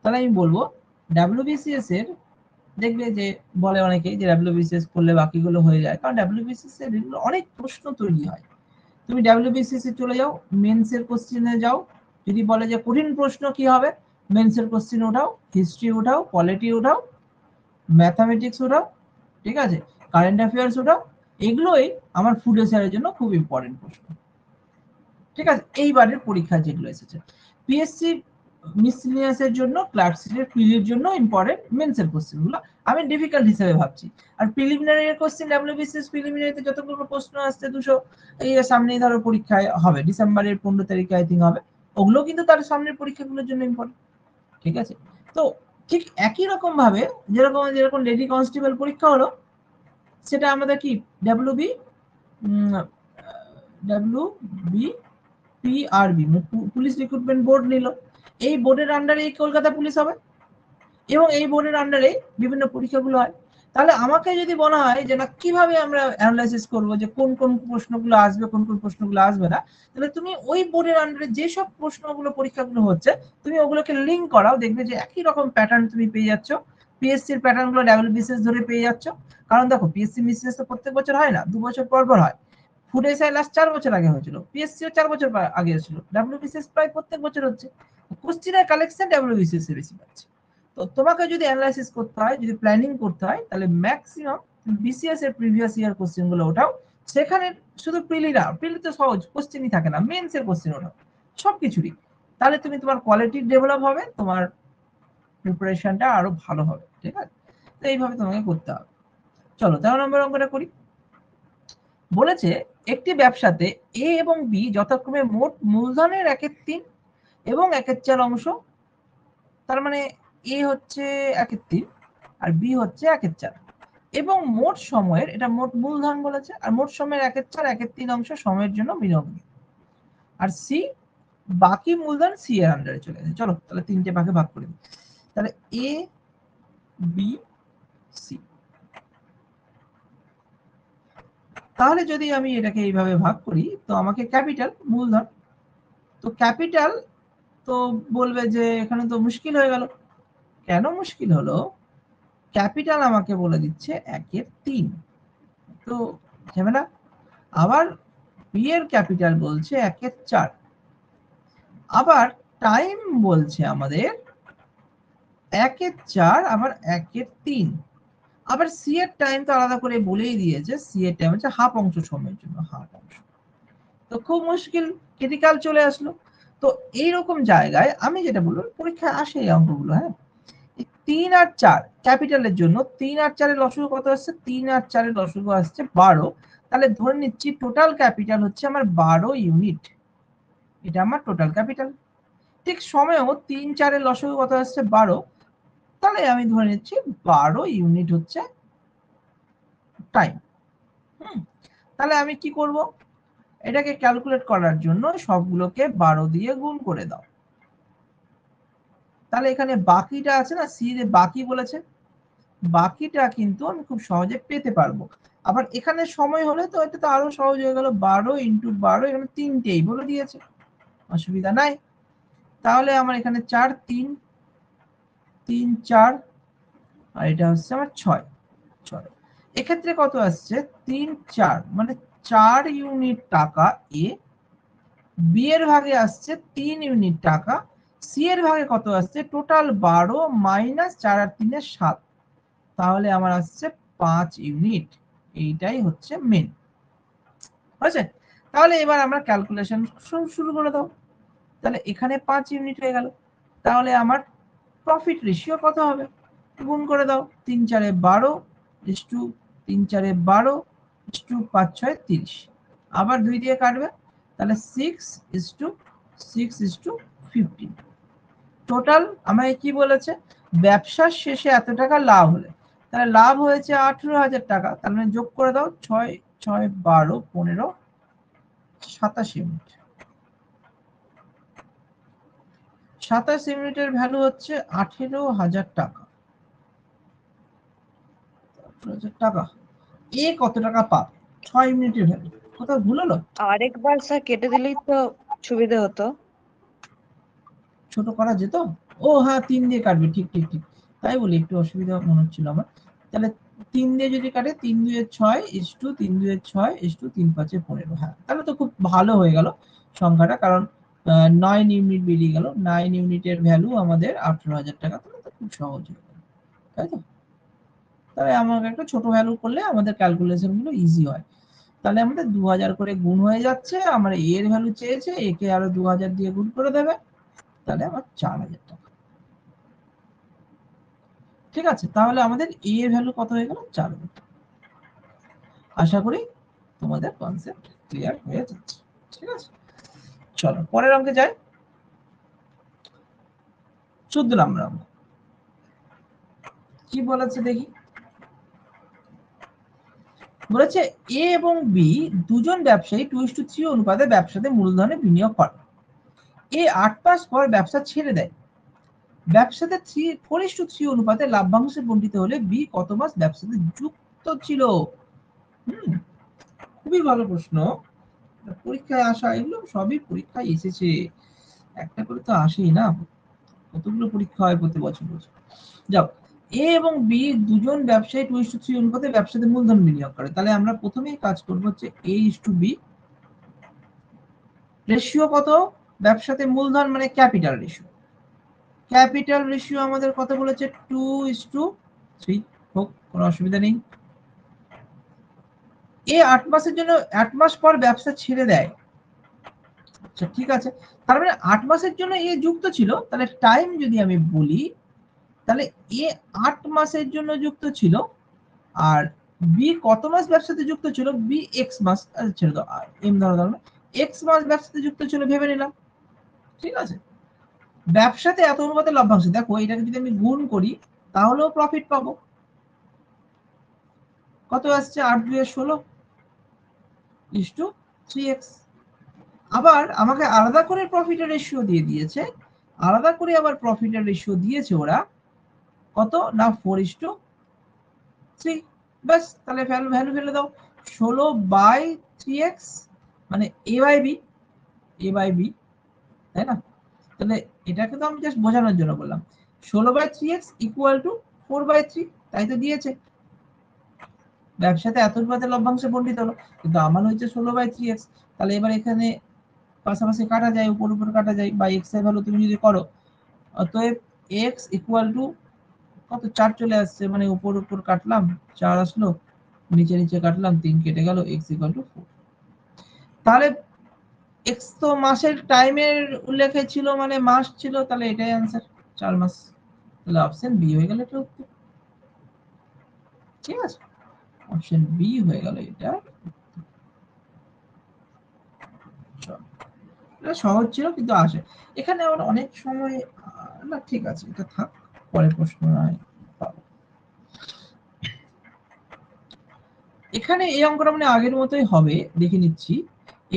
তাহলে আমি বলবো ডাব্লিউবিসিএস এর দেখবে যে বলে অনেকেই যে ডাব্লিউবিসিএস করলে বাকিগুলো হয়ে যায়, কারণ ডাব্লিউবিসিএস এর অনেক প্রশ্ন তৈরি হয়। তুমি ডাব্লিউবিসিএস এ চলে যাও, মেন্সের কোশ্চেনে যাও, যদি বলে যে কঠিন প্রশ্ন কি হবে, মেন্সের কোশ্চেন ওঠাও, হিস্ট্রি ওঠাও, পলিটি ওঠাও, ম্যাথামেটিক্স ওঠাও, ঠিক আছে, কারেন্ট অ্যাফেয়ার্স ওঠাও, এগুলোই আমার ফুড এসআইয়ের জন্য খুব ইম্পর্টেন্ট প্রশ্ন। ঠিক আছে, এইবারের পরীক্ষা যেগুলো এসেছে পিএসসি মিসলিনিয়াসের জন্য, ক্লার্কশিপের প্রিলির জন্য ইম্পর্টেন্ট মেন্সের কোশ্চেনগুলো আমি ডিফিকাল্ট হিসেবে ভাবছি। আর প্রিলিমিনারি এর কোশ্চেন ডাব্লিউবিসিএস প্রিলিমিনারিতে যতগুলো প্রশ্ন আসছে 200 এই সামনেই ধরো পরীক্ষায় হবে, ডিসেম্বরের 15 তারিখে আই থিঙ্ক হবে, ওগুলো কিন্তু তার সামনের পরীক্ষাগুলোর জন্য ইম্পর্টেন্ট। ঠিক আছে, তো ঠিক একই রকম ভাবে যেরকম লেডি কনস্টেবল পরীক্ষা হলো, সেটা আমাদের কি পিআরবি পুলিশ রিক্রুটমেন্ট বোর্ড নিল, এই বোর্ডের আন্ডারে কলকাতা পুলিশ হবে এবং এই বোর্ডের আন্ডারে বিভিন্ন পরীক্ষাগুলো হয়। তাহলে আমাকে যদি বলা হয় যে না কিভাবে আমরা অ্যানালাইসিস করব যে কোন কোন প্রশ্নগুলো আসবে, কোন কোন প্রশ্নগুলো আসবে না, তাহলে তুমি ওই বোর্ডের আন্ডারে যে সব প্রশ্নগুলো পরীক্ষাগুলো হচ্ছে তুমি ওগুলোকে লিঙ্ক করাও, দেখবে যে একই রকম প্যাটার্ন তুমি পেয়ে যাচ্ছ, পিএসসির প্যাটার্নগুলো ডাব্লিউবিসিএস ধরে পেয়ে যাচ্ছ। কারণ দেখো পিএসসি মিসিএস তো প্রত্যেক বছর হয় না, 2 বছর পর পর হয়। ফুড এসআই লাস্ট 4 বছর আগে হয়েছিল, পিএসসিও 4 বছর আগে হয়েছিল, ডাব্লিউবিসিএস প্রায় প্রত্যেক বছর হচ্ছে। কোশ্চেনের কালেকশন ডাব্লিউবিসিএস এর বেশি পাচ্ছে। তো তোমাকে যদি অ্যানালাইসিস করতে হয়, যদি প্ল্যানিং করতে হয়, তাহলে ম্যাক্সিমাম বিসিএস এর প্রিভিয়াস ইয়ার কোশ্চেন গুলো ওঠাও, সেখানে শুধু প্রিলি না, প্রিলি তো সহজ কোশ্চেনই থাকে না, মেন্স এর কোশ্চেন ওঠাও সবকিছুরই, তাহলে তুমি তোমার কোয়ালিটি ডেভেলপ হবে, তোমার প্রিপারেশনটা আরো ভালো হবে। ঠিক আছে, তো এইভাবে তোমাকে করতে হবে। চলো 13 নম্বর অঙ্কটা করি। বলেছে একটি ব্যবসাতে এ এবং বি যথাক্রমে মোট মূলধনের 1/3 এবং 1/4 অংশ, তার মানে এ হচ্ছে 1/3 আর বি হচ্ছে 1/4, এবং মোট সময়ের, এটা মোট মূলধন বলেছে, আর মোট সময়ের 1/4 1/3 অংশ সময়ের জন্য বিনিয়োগ, আর সি বাকি মূলধন সি এর আন্ডারে চলে গেছে। চলো তাহলে তিনটে ভাগে ভাগ করে দিই, তাহলে এ বি সি। তাহলে যদি আমি এটাকে এইভাবে ভাগ করি, তো আমাকে ক্যাপিটাল মূলধন, তো ক্যাপিটাল তো বলবে যে এখানে তো মুশকিল হয়ে গেল। কেন মুশকিল হলো? ক্যাপিটাল আমাকে বলে দিচ্ছে 1/3, তো ঝামেলা। আবার বি এর ক্যাপিটাল বলছে 1/4, আবার টাইম বলছে আমাদের 1/4 আবার 1/3, আবার সি এর টাইম তো আলাদা করে বলেই দিয়েছে, সি এর টাইম হচ্ছে হাফ অংশ সময়ের জন্য, হাফ অংশ। তো খুব মুশকিল, ক্রিটিক্যাল চলে আসলো। তো এইরকম জায়গায় আমি যেটা বলবো, পরীক্ষায় আসে এই অঙ্কগুলো, হ্যাঁ 3 আর 4 ক্যাপিটালের জন্য, 3 আর 4 এর লসাগু কত আসছে? 3 আর 4 এর লসাগু আসছে 12, তাহলে ধরে নিচ্ছি টোটাল ক্যাপিটাল হচ্ছে আমার 12 ইউনিট, এটা আমার টোটাল ক্যাপিটাল। ঠিক সময়ও 3 4 এর লসাগু কত আসছে? 12, তাহলে আমি ধরে নিচ্ছি 12 ইউনিট হচ্ছে টাইম। তাহলে আমি কি করব, এটাকে ক্যালকুলেট করার জন্য সবগুলোকে 12 দিয়ে গুণ করে দাও, তাহলে এখানে বাকিটা আছে না, সি এর বাকি বলেছে, বাকিটা কিন্তু আমি খুব সহজে পেতে পারবো। আবার এখানে সময় হলে তো এটা তো আরো সহজ হয়ে গেল, 12 × 12, এখানে তিনটেই বলে দিয়েছে, অসুবিধা নাই। তাহলে আমার এখানে 4 3 3 4 আর এটা হচ্ছে আমার 6 6, এক্ষেত্রে কত আসছে? 3 4 মানে 4 ইউনিট টাকা এ, বি এর ভাগে আসছে 3 ইউনিট টাকা, সি এর ভাগে কত আসছে? টোটাল 12 মাইনাস 4 আর 3 এর 7, তাহলে আমার আসছে 5 ইউনিট। এইটাই হচ্ছে মেন, হয়েছে? তাহলে এবার আমরা ক্যালকুলেশন শুরু করে দাও, তাহলে এখানে 5 ইউনিট হয়ে গেল, তাহলে আমার প্রফিট রেশিও কত হবে? গুণ করে দাও, 3 4 12 ইস টু 3 4 12 5 6 30, আবার 2 দিয়ে কাটবে, তাহলে 6:6:15। টোটাল আমাকে কি বলেছে, ব্যবসার শেষে এত টাকা লাভ হলে, তাহলে লাভ হয়েছে 18,000 টাকা, তার মানে যোগ করে দাও 6 6 12 15 87 ইউনিট। 27 ইউনিটের ভ্যালু হচ্ছে 18,000 টাকা। 18,000 টাকা। এ কত টাকা পাবে? 6 ইউনিটের ভ্যালু। কোথাও ভুল হলো? আরেকবার স্যার কেটে দিলেই তো সুবিধা হতো। ছোট করা যেত? ও হ্যাঁ, 3 দিয়ে কাটবে, ঠিক ঠিক ঠিক, তাই বলি একটু অসুবিধা মনে হচ্ছিল আমার। তাহলে 3 দিয়ে যদি কাটে, 3 2 6 3 2 6 3 5 15, হ্যাঁ তাহলে তো খুব ভালো হয়ে গেল সংখ্যাটা, কারণ 9 ইউনিট বেরিয়ে গেল। 9 ইউনিটের ভ্যালু আমাদের 18,000 টাকা, তাহলে তো খুব সহজ হয়ে গেল, তাই তো? তাহলে আমাকে একটা ছোট ভ্যালু করলে আমাদের ক্যালকুলেশন গুলো ইজি হয়। তাহলে আমাদের 2000 করে গুণ হয়ে যাচ্ছে, আমার এর ভ্যালু চেয়েছে, একে আরো 2000 দিয়ে গুণ করে দেবে, তাহলে আমার 4000 টাকা। ঠিক আছে, তাহলে আমাদের এ এর ভ্যালু কত হয়ে গেল? 4000। আশা করি তোমাদের কনসেপ্ট ক্লিয়ার হয়ে যাচ্ছে। ঠিক আছে, চলো পরের অঙ্কে যাই। 14 নম্বর অঙ্ক কি বলেছে দেখি। বলেছে এ এবং বি দুজন ব্যবসায়ী 2:3 অনুপাতে ব্যবসাতে মূলধনে বিনিয়োগ করে। এ 8 মাস পর ব্যবসা ছেড়ে দেয়। ব্যবসাতে 4:3 অনুপাতে লাভ্যাংশে বণ্টিত হলে বি কত মাস ব্যবসাতে যুক্ত ছিল? খুবই ভালো প্রশ্ন, পরীক্ষায় আসা, এগুলো সবই পরীক্ষায় এসেছে, একটা করে তো আসেই না, কতগুলো পরীক্ষা হয় প্রতি বছর বছর। যাও, এ এবং বি দুজন ব্যবসায়ী 2:3 অনুপাতে ব্যবসাতে মূলধন বিনিয়োগ করে। তাহলে আমরা প্রথমেই কাজ করব হচ্ছে A:B। রেশিও কত? ব্যবসাতে মূলধন মানে ক্যাপিটাল রেশিও। ক্যাপিটাল রেশিও আমাদের কত বলেছে? 2:3। হোক, কোনো অসুবিধা নেই। এ 8 মাসের জন্য 8 মাস পর ব্যবসা ছেড়ে দেয়। আচ্ছা ঠিক আছে, তার মানে 8 মাসের জন্য এ যুক্ত ছিল, তাহলে টাইম যদি আমি বলি, তাহলে এ 8 মাসের জন্য যুক্ত ছিল, আর বি কত মাস ব্যবসাতে যুক্ত ছিল? বি এক্স মাস, ছেড়ে দাও, এম ধরো ধরো, এক্স মাস ব্যবসাতে যুক্ত ছিল ভেবে নিলাম। ঠিক আছে, ব্যবসাতে এত অনুপাতে লভ্যাংশ, দেখো এটাকে যদি আমি গুণ করি তাহলেও প্রফিট পাবো। কত আসছে? 8 2 16 3x। আবার আমাকে আলাদা করে প্রফিটের রেশিও দিয়ে দিয়েছে, আলাদা করে আবার প্রফিটের রেশিও দিয়েছে ওরা কত না 4:3। বাস, তাহলে ভ্যালু ফেলে দাও, 16/3x মানে a/b, তাই না? তাহলে এটাকে তো আমি জাস্ট বোঝানোর জন্য বললাম, 16/3x ইকুয়াল টু 4/3, তাই তো দিয়েছে। ব্যবসাতে এত অনুপাতে লভ্যাংশে বণ্টিত হলো, কিন্তু আমার হচ্ছে 16/3x। তাহলে এবার এখানে পাশাপাশি কাটা যায়, উপর উপর কাটা যায়, বা x এর ভ্যালু তুমি যদি করো, অতএব x ইকুয়াল টু কত? 4 চলে আসছে, মানে উপর উপর কাটলাম 4 আসলো, নিচে নিচে কাটলাম 3 কেটে গেল, x ইকুয়াল টু 4। তাহলে x তো মাসের টাইমের উল্লেখে ছিল, মানে মাস ছিল, তাহলে এটাই आंसर 4 মাস। তাহলে অপশন বি হয়ে গেল এটা উত্তর। ঠিক আছে, অপশন বি হয়ে গেল এটা। এটা সহজ ছিল কিন্তু আসে এখানে আবার অনেক সময়, না ঠিক আছে এটা থাক, পরের প্রশ্ন নয় পাবো। এখানে এই অঙ্কটা মানে আগের মতোই হবে, দেখে নিচ্ছি।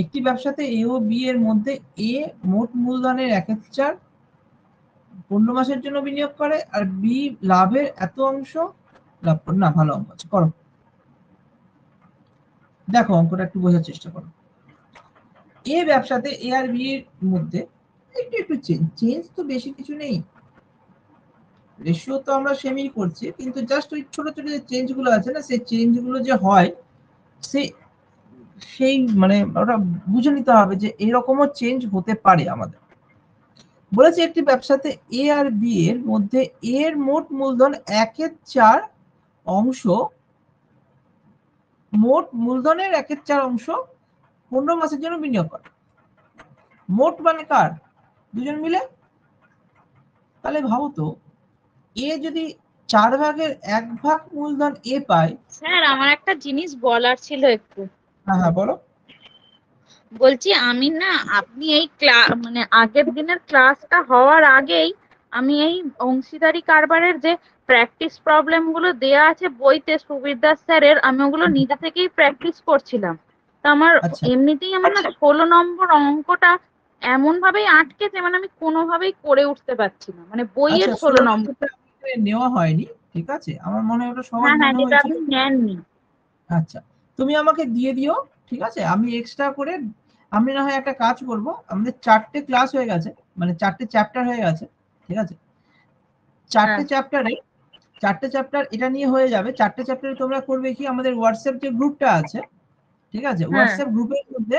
একটি ব্যবসাতে এ ও বি এর মধ্যে এ মোট মূলধনের 1/4 15 মাসের জন্য বিনিয়োগ করে, আর বি লাভের এত অংশ লাভ করে। না, ভালো অঙ্ক আছে, করো। দেখো অঙ্কটা একটু বোঝার চেষ্টা করো। এ ব্যবসাতে এ আর বি এর মধ্যে একটু একটু চেঞ্জ তো বেশি কিছু নেই, রেশিও তো আমরা সেমই করছি, কিন্তু জাস্ট ওই ছোট ছোট যে চেঞ্জ গুলো আছে না, সেই চেঞ্জ গুলো যে হয়, সেই মানে ওটা বুঝে নিতে হবে যে এরকমও চেঞ্জ হতে পারে আমাদের। বলেছে একটি ব্যবসাতে এ আর বি এর মধ্যে এর মোট মূলধন 1/4 অংশ, মোট মূলধনের 1/4 অংশ 15 মাসের জন্য বিনিয়োগ করে। মোট মানে কার? দুজন মিলে। তাহলে ভাবো তো, এ যদি 4/1 মূলধন এ পায়। স্যার আমার একটা জিনিস বলার ছিল একটু। হ্যাঁ বলো। বলছি আমি না, আপনি এই মানে আগের দিনের ক্লাসটা হওয়ার আগেই আমি এই অংশীদারি কারবারের যে প্র্যাকটিস প্রবলেম গুলো দেয়া আছে বইতে সুবিরদাস স্যারের, আমি ওগুলো নিজে থেকেই প্র্যাকটিস করছিলাম। তো আমার আচ্ছা এমনিতেই আমার না 16 নম্বর অঙ্কটা এমন ভাবেই আটকেছে, মানে আমি কোনোভাবেই করে উঠতে পারছি না, মানে বইয়ের আচ্ছা 16 16 নম্বর। নম্বরটা নেওয়া হয়নি, ঠিক আছে, আমার মনে হয় ওটা সহজ হ্যাঁ হ্যাঁ, মনে যেটা হয়েছিল। আপনি নেননি। আচ্ছা তুমি আমাকে দিয়ে দিও, ঠিক আছে, আমি এক্সট্রা করে, আমি না হয় একটা কাজ করব, আমাদের 4টে ক্লাস হয়ে গেছে, মানে 4টে চ্যাপ্টার হয়ে গেছে, ঠিক আছে, 4টে হ্যাঁ চ্যাপ্টার এটা নিয়ে হয়ে যাবে। 4টে চ্যাপ্টারে তোমরা করবে কি, আমাদের হোয়াটসঅ্যাপ যে গ্রুপটা আছে, ঠিক আছে, হ্যাঁ। হোয়াটসঅ্যাপ গ্রুপের মধ্যে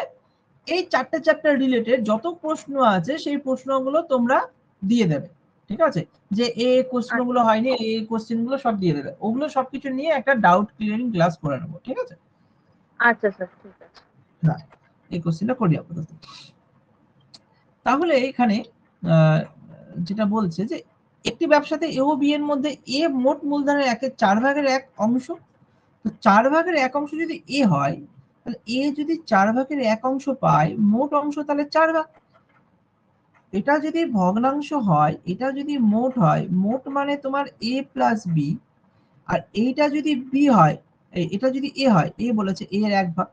এই 4টে চ্যাপ্টার রিলেটেড যত প্রশ্ন আছে সেই প্রশ্নগুলো তোমরা দিয়ে দেবে, ঠিক আছে, যে এই প্রশ্নগুলো হয়নি, এই কোশ্চেনগুলো সব দিয়ে দেবে, ওগুলো সবকিছু নিয়ে একটা ডাউট ক্লিয়ারিং ক্লাস করে নেবো, ঠিক আছে। আচ্ছা স্যার, ঠিক আছে। হ্যাঁ, এই কোশ্চেনটা করি আপাতত। তাহলে এখানে যেটা বলছে যে একটি ব্যবসাতে এ ও বি এর মধ্যে এ মোট মূলধনের 4/1 অংশ, তো 4/1 অংশ যদি এ হয়, তাহলে এ যদি 4/1 অংশ পায়, মোট অংশ তাহলে 4 ভাগ। এটা যদি ভগ্নাংশ হয়, এটা যদি মোট হয়, মোট মানে তোমার এ প্লাস বি, আর এইটা যদি বি হয়, এটা যদি এ হয়, এ বলেছে এ এর 1 ভাগ,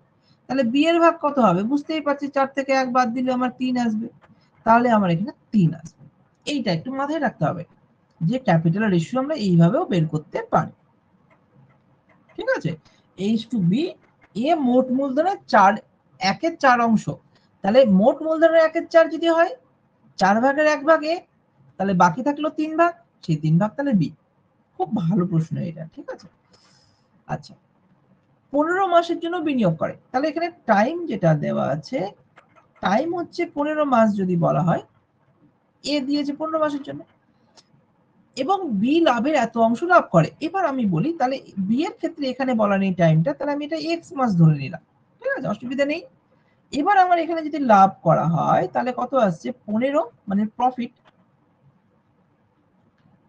তাহলে বি এর ভাগ কত হবে, বুঝতেই পারছি 4 থেকে 1 বাদ দিলে আমার 3 আসবে, তাহলে আমার এখানে 3 আসবে। এইটা একটু মাথায় রাখতে হবে যে ক্যাপিটাল রেশিও আমরা এইভাবেও বের করতে পারি, ঠিক আছে। এইচ টু বি, এ মোট মূলধনের 1/4 অংশ, তাহলে মোট মূলধনের 1/4 যদি হয়, 4/1 ভাগ এ, তাহলে বাকি থাকলো 3 ভাগ, সেই 3 ভাগ তাহলে বি। খুব ভালো প্রশ্ন এটা, ঠিক আছে। আচ্ছা, 15 মাসের জন্য বিনিয়োগ করে, তাহলে এখানে টাইম যেটা দেওয়া আছে, টাইম হচ্ছে 15 মাস যদি বলা হয়, এ দিয়েছে 15 মাসের জন্য, এবং বি লাভের এত অংশ লাভ করে। এবার আমি বলি, তাহলে বি এর ক্ষেত্রে এখানে বলা নেই টাইমটা, তাহলে আমি এটা এক্স মাস ধরে নিলাম, ঠিক আছে, অসুবিধা নেই। এবার আমার এখানে যদি লাভ করা হয়, তাহলে কত আসছে, 15, মানে প্রফিট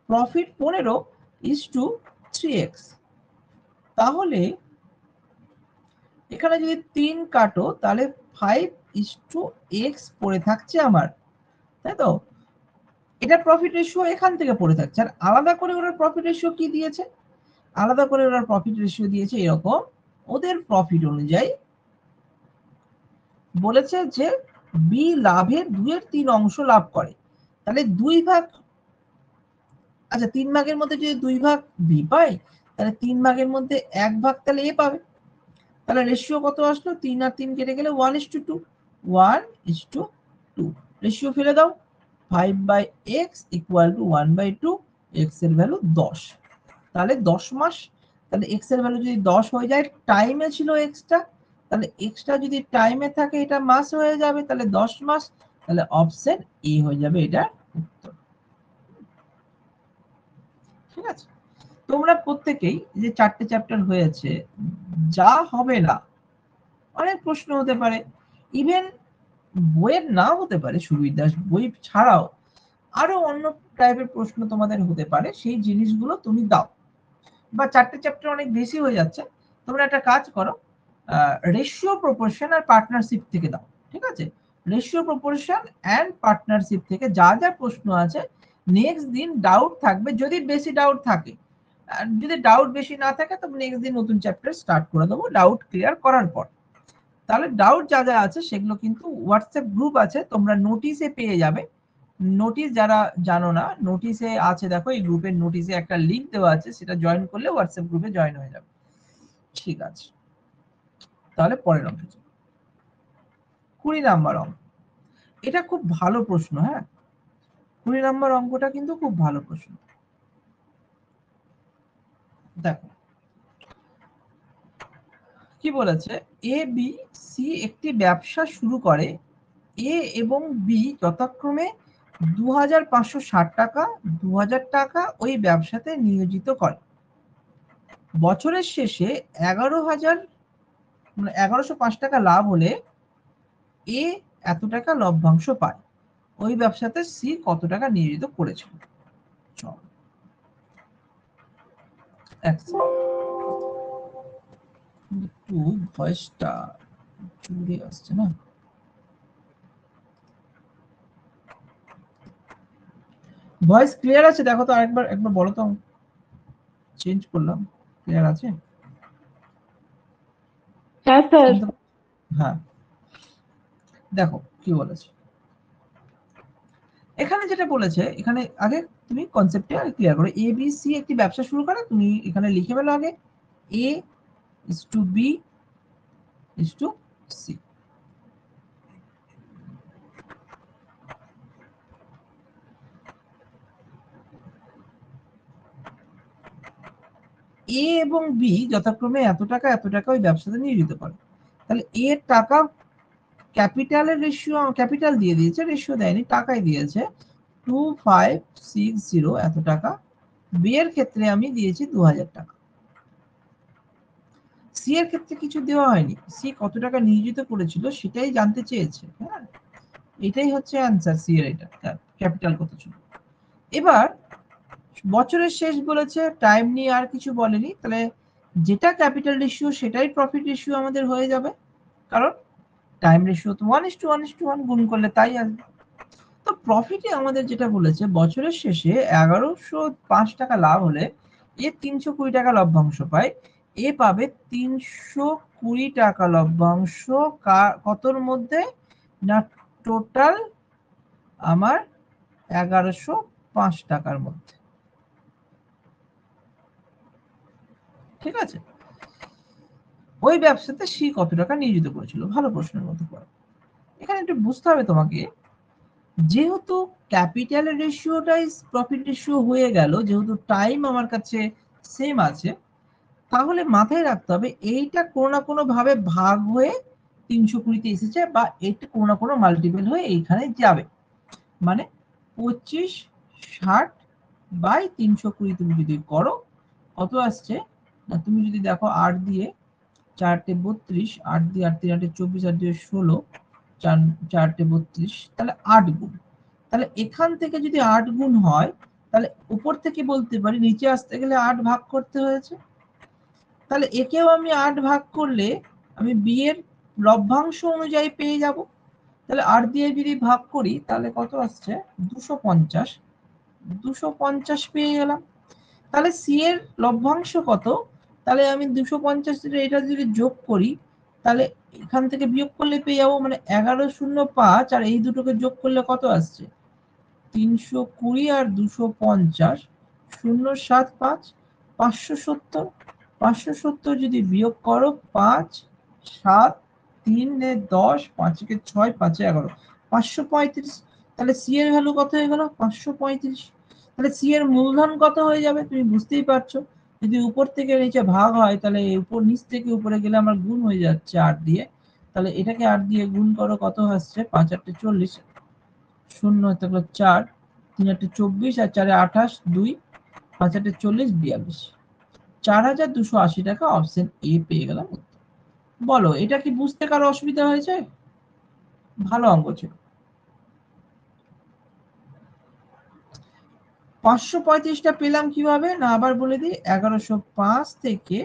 15 ইজ টু 3x। তাহলে এখানে যদি 3 কাটো, তাহলে 5:x পড়ে থাকছে আমার, তাই তো। এটা প্রফিট রেশিও এখান থেকে পড়ে থাকছে, আর আলাদা করে ওরা প্রফিট রেশিও কি দিয়েছে, আলাদা করে ওরা প্রফিট রেশিও দিয়েছে এরকম, ওদের প্রফিট অনুযায়ী বলেছে যে বি লাভের 2/3 অংশ লাভ করে, তাহলে 2 ভাগ, আচ্ছা 3 ভাগের মধ্যে যদি 2 ভাগ বি পায়, তাহলে 3 ভাগের মধ্যে 1 ভাগ তাহলে এ পাবে, তাহলে রেশিও কত আসলো, 3 আর 3 কেটে গেলে 1:2, 1:2, রেশিও ফেলে দাও, 5/x = 1/2, x এর ভ্যালু 10, তাহলে 10 মাস, তাহলে x এর ভ্যালু যদি 10 হয়ে যায়, টাইমে ছিল এক্সটা, তাহলে এক্সটা যদি টাইমে থাকে এটা মাস হয়ে যাবে, তাহলে 10 মাস, তাহলে অপশন এ হয়ে যাবে এটা উত্তর, ঠিক আছে। তোমরা প্রত্যেকেই যে 4টে চ্যাপ্টার হয়েছে, যা হবে না, অনেক প্রশ্ন হতে পারে, ইভেন বইয়ের নাও হতে পারে, সুবিরদাস বই ছাড়াও আরো অন্য টাইপের প্রশ্ন তোমাদের হতে পারে, সেই জিনিসগুলো তুমি দাও। বা 4টে চ্যাপ্টার অনেক বেশি হয়ে যাচ্ছে, তোমরা একটা কাজ করো, রেশিও প্রপোর্শন আর পার্টনারশিপ থেকে দাও, ঠিক আছে, রেশিও প্রপোর্শন এন্ড পার্টনারশিপ থেকে যা যা প্রশ্ন আছে, নেক্সট দিন ডাউট থাকবে, যদি বেশি ডাউট থাকে, আর যদি ডাউট বেশি না থাকে তবে নেক্সট দিন নতুন চ্যাপ্টার স্টার্ট করে দেবো ডাউট ক্লিয়ার করার পর। তাহলে ডাউট যা যা আছে সেগুলো কিন্তু হোয়াটসঅ্যাপ গ্রুপ আছে, তোমরা নোটিশে পেয়ে যাবে, নোটিশ যারা জানো না, নোটিশে আছে, দেখো এই গ্রুপের নোটিশে একটা লিংক দেওয়া আছে, সেটা জয়েন করলে হোয়াটসঅ্যাপ গ্রুপে জয়েন হয়ে যাবে, ঠিক আছে। তাহলে পরের অঙ্ক, 20 নাম্বার অঙ্ক, এটা খুব ভালো প্রশ্ন, হ্যাঁ 20 নাম্বার অঙ্কটা কিন্তু খুব ভালো প্রশ্ন। দেখো কি বলেছে, এ বি সি একটি ব্যবসা শুরু করে, এ এবং বি যথাক্রমে 2,560 টাকা, 2,000 টাকা ওই ব্যবসাতে নিয়োজিত করে। বছরের শেষে 11,005 টাকা লাভ হলে এ এত টাকা লভ্যাংশ পায়, ওই ব্যবসাতে সি কত টাকা নিয়োজিত করেছিল। একটু ভয়েসটা জোরে আসছে না। ভয়েস ক্লিয়ার আছে? দেখো তো আরেকবার, একবার বলো তো। চেঞ্জ করলাম, ক্লিয়ার আছে? হ্যাঁ স্যার। হ্যাঁ, দেখো কি বলেছে এখানে। যেটা বলেছে এখানে, আগে তুমি কনসেপ্টটা ক্লিয়ার করো। এ বি সি একটি ব্যবসা শুরু করে, তুমি এখানে লিখে ফেলো আগে A is to B is to C. A এবং বি যথাক্রমে এত টাকা এত টাকা ওই ব্যবসাতে নিয়োজিত করে। তাহলে এ টাকা ক্যাপিটালের রেশিও, ক্যাপিটাল দিয়ে দিয়েছে, রেশিও দেয়নি, টাকাই দিয়েছে 2560 এত টাকা। বি এর ক্ষেত্রে আমি দিয়েছি 2000 টাকা। সি এর ক্ষেত্রে কিছু দেওয়া হয়নি, সি কত টাকা নিয়োজিত করেছিল সেটাই জানতে চেয়েছে। হ্যাঁ, এটাই হচ্ছে অ্যান্সার। সি এর এটা ক্যাপিটাল কত ছিল। এবার বছরের শেষ বলেছে, টাইম নিয়ে আর কিছু বলেনি। তাহলে যেটা ক্যাপিটাল রেশিও সেটাই প্রফিট রেশিও আমাদের হয়ে যাবে, কারণ টাইম রেশিও তো 1:1:1 গুণ করলে তাই আসবে। তো প্রফিটে আমাদের যেটা বলেছে, বছরের শেষে 1105 টাকা লাভ হলে এ 320 টাকা লভ্যাংশ পায়। এ পাবে 320 টাকা লভ্যাংশ কতর মধ্যে? না টোটাল আমার 1105 টাকার মধ্যে। ঠিক আছে, ওই ব্যবসাতে সি কত টাকা নিয়োজিত করেছিল? ভালো প্রশ্নের মধ্যে পড়ে। এখানে একটু বুঝতে হবে তোমাকে, যেহেতু ক্যাপিটাল রেশিওটাই প্রফিট রেশিও হয়ে গেল, যেহেতু টাইম আমার কাছে সেম আছে, তাহলে মাথায় রাখতে হবে এইটা কোনো না কোনো ভাবে ভাগ হয়ে 320 এসেছে, বা এটা কোনো না কোনো মাল্টিপল হয়ে এইখানে যাবে। মানে 2560/320 তুমি যদি করো কত আসছে? না তুমি যদি দেখো 8 দিয়ে 4 32, 8 দিয়ে 8 3 8 24, 8 দিয়ে 16, 4 32, তাহলে 8 গুণ। তাহলে এখান থেকে যদি 8 গুণ হয়, তাহলে উপর থেকে বলতে পারি নিচে আসতে গেলে 8 ভাগ করতে হয়েছে। তাহলে একেও আমি 8 ভাগ করলে আমি বি এর লভ্যাংশ অনুযায়ী পেয়ে যাব। তাহলে 8 দিয়ে যদি ভাগ করি তাহলে কত আসছে? 250। 250 পেয়ে গেলাম। তাহলে সি এর লভ্যাংশ কত? তাহলে আমি 250 এটা যদি যোগ করি, তাহলে এখান থেকে বিয়োগ করলে পেয়ে যাবো, মানে 1105, আর এই দুটোকে যোগ করলে কত আসছে? 320 আর 250, 075, 570। 570 যদি বিয়োগ করো, 5 7 3 10, 5 6, 5 11, 535। তাহলে সি এর ভ্যালু কত হয়ে গেল? 535। তাহলে সি এর মূলধন কত হয়ে যাবে? তুমি বুঝতেই পারছো, যদি উপর থেকে নিচে ভাগ হয় তাহলে উপর নিচ থেকে উপরে গেলে আমার গুণ হয়ে যাচ্ছে 8 দিয়ে। তাহলে এটাকে 8 দিয়ে গুণ করো, কত আসছে? 5 8 40, 0 থাকলো 4, 3 8 24, আর 4 28, 2, 5 8 40, 42, 4280 টাকা অপশন এ পেয়ে গেলাম। বলো, এটা কি বুঝতে কারো অসুবিধা হয়েছে? ভালো অঙ্ক ছিল। 535টা পেলাম কিভাবে? না আবার বলে দিই, 1105 থেকে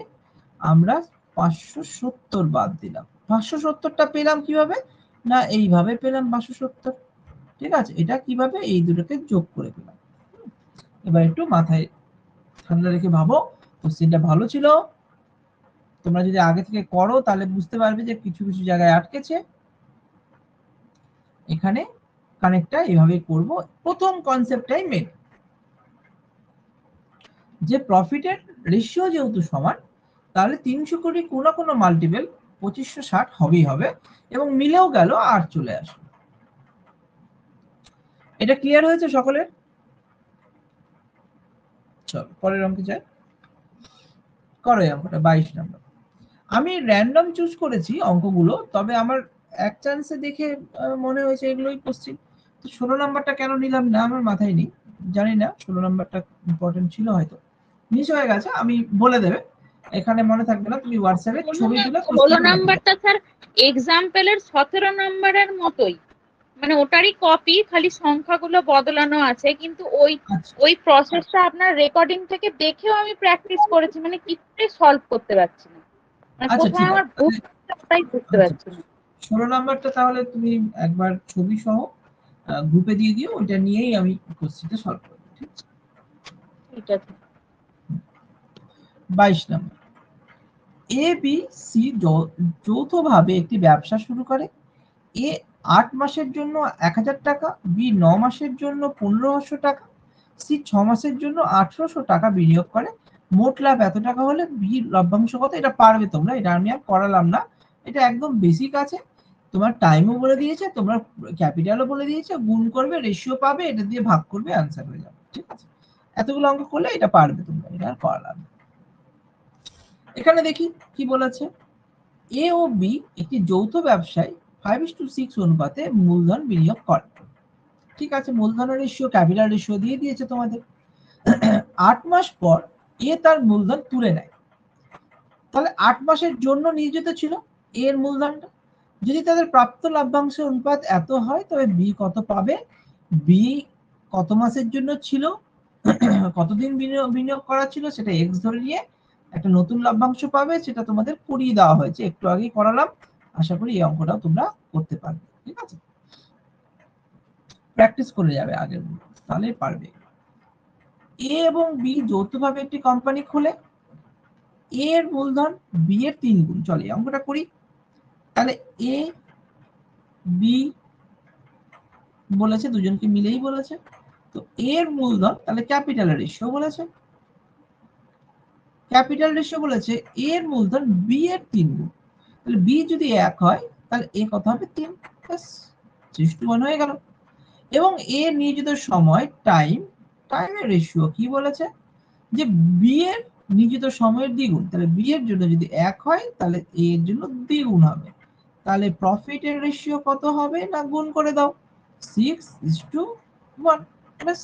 আমরা 570 বাদ দিলাম। 570টা পেলাম কিভাবে? না এইভাবে পেলাম 570। ঠিক আছে, এটা কিভাবে? এই দুটোকে যোগ করে পেলাম। এবার একটু মাথায় ঠান্ডা রেখে ভাবো, কোশ্চেনটা ভালো ছিল। তোমরা যদি আগে থেকে করো তাহলে বুঝতে পারবে যে কিছু কিছু জায়গায় আটকেছে। এখানে কানেক্টটা এভাবে করব। প্রথম কনসেপ্টটাই মেন, যে প্রফিটের রেশিও যেহেতু সমান, তাহলে 300 কোটি কোনো কোনো মাল্টিপল 2560 হবেই হবে, এবং মিলেও গেল আর চলে আসবে। এটা ক্লিয়ার হয়েছে সকলের? চল পরের অঙ্কে যাই। করো এই অঙ্কটা, 22 নম্বর। আমি র্যান্ডম চুজ করেছি অঙ্কগুলো, তবে আমার এক চান্সে দেখে মনে হয়েছে এগুলোই কোশ্চেন। 16 নাম্বারটা কেন নিলাম না আমার মাথায় নেই, জানি না। 16 নাম্বারটা ইম্পর্টেন্ট ছিল, হয়তো মিস হয়ে গেছে। আমি বলে দেবে, এখানে মনে থাকবে না, তুমি হোয়াটসঅ্যাপে ছবি তুলে 16 নাম্বারটা স্যার এক্সাম্পলের 17 নাম্বারের মতোই, মানে ওটারই কপি, খালি সংখ্যাগুলো বদলানো আছে, কিন্তু ওই আচ্ছা ওই প্রসেসটা আপনার রেকর্ডিং থেকে দেখেও আমি প্র্যাকটিস করেছি, মানে কিছুতেই সলভ করতে পারছি না, মানে আচ্ছা কোথায় ঠিক আমার আছে, ভুল হচ্ছে ওটাই বুঝতে আচ্ছা পারছি না। 16 নাম্বারটা তাহলে তুমি একবার ছবি সহ গ্রুপে দিয়ে দিও, ওইটা নিয়েই আমি কোশ্চেনটা সলভ করব, ঠিক আছে? ঠিক আছে। 22 নাম্বার, এ বি সি যৌথভাবে একটি ব্যবসা শুরু করে। এ 8 মাসের জন্য 1000 টাকা, বি 9 মাসের জন্য 1500 টাকা, সি 6 মাসের জন্য 1800 টাকা বিনিয়োগ করে। মোট লাভ এত টাকা হলে বি লভ্যাংশ কত? এটা পারবে তোমরা, এটা আমি আর করালাম না, এটা একদম বেসিক আছে। তোমার টাইমও বলে দিয়েছে, তোমরা ক্যাপিটালও বলে দিয়েছে, গুণ করবে, রেশিও পাবে, এটা দিয়ে ভাগ করবে, অ্যান্সার হয়ে যাবে, ঠিক আছে? এতগুলো অঙ্ক করলে এটা পারবে তোমরা, এটা আর করালাম না। এখানে দেখি কি বলেছে, এ ও বি একটি যৌথ ব্যবসায় 5:6 অনুপাতে মূলধন বিনিয়োগ করে। ঠিক আছে, মূলধনের রেশিও, ক্যাপিটাল রেশিও দিয়ে দিয়েছে তোমাদের। 8 মাস পর এ তার মূলধন তুলে নেয়। তাহলে 8 মাসের জন্য নিয়োজিত ছিল এর মূলধনটা। যদি তাদের প্রাপ্ত লভ্যাংশের অনুপাত এত হয়, তবে বি কত পাবে? বি কত মাসের জন্য ছিল, কতদিন বিনিয়োগ করা ছিল, সেটা এক্স ধরে নিয়ে একটা নতুন লভ্যাংশ পাবে, সেটা তোমাদের করিয়ে দেওয়া হয়েছে, একটু আগেই করালাম। আশা করি এই অঙ্কটাও তোমরা করতে পারবে, ঠিক আছে? প্র্যাকটিস করে যাবে আগের, তাহলে পারবে। এ এবং বি যৌথভাবে একটি কোম্পানি খোলে। এ এর মূলধন বি এর 3 গুণ। চলে অঙ্কটা করি। তাহলে এ বি বলেছে, দুজনকে মিলেই বলেছে, তো এর মূলধন, তাহলে ক্যাপিটালের রেশিও বলেছে, ক্যাপিটাল রেশিও বলেছে এর মূলধন বি এর 3 গুণ। তাহলে বি যদি 1 হয়, তাহলে এ কত হবে? 3, ব্যাস 3:1 হয়ে গেল। এবং এ নিয়োজিত সময়, টাইমের রেশিও কি বলেছে? যে বি এর নিয়োজিত সময়ের দ্বিগুণ। তাহলে বি এর জন্য যদি 1 হয়, তাহলে এ এর জন্য দ্বিগুণ হবে। তাহলে প্রফিটের রেশিও কত হবে? না গুণ করে দাও, 6:1, ব্যাস।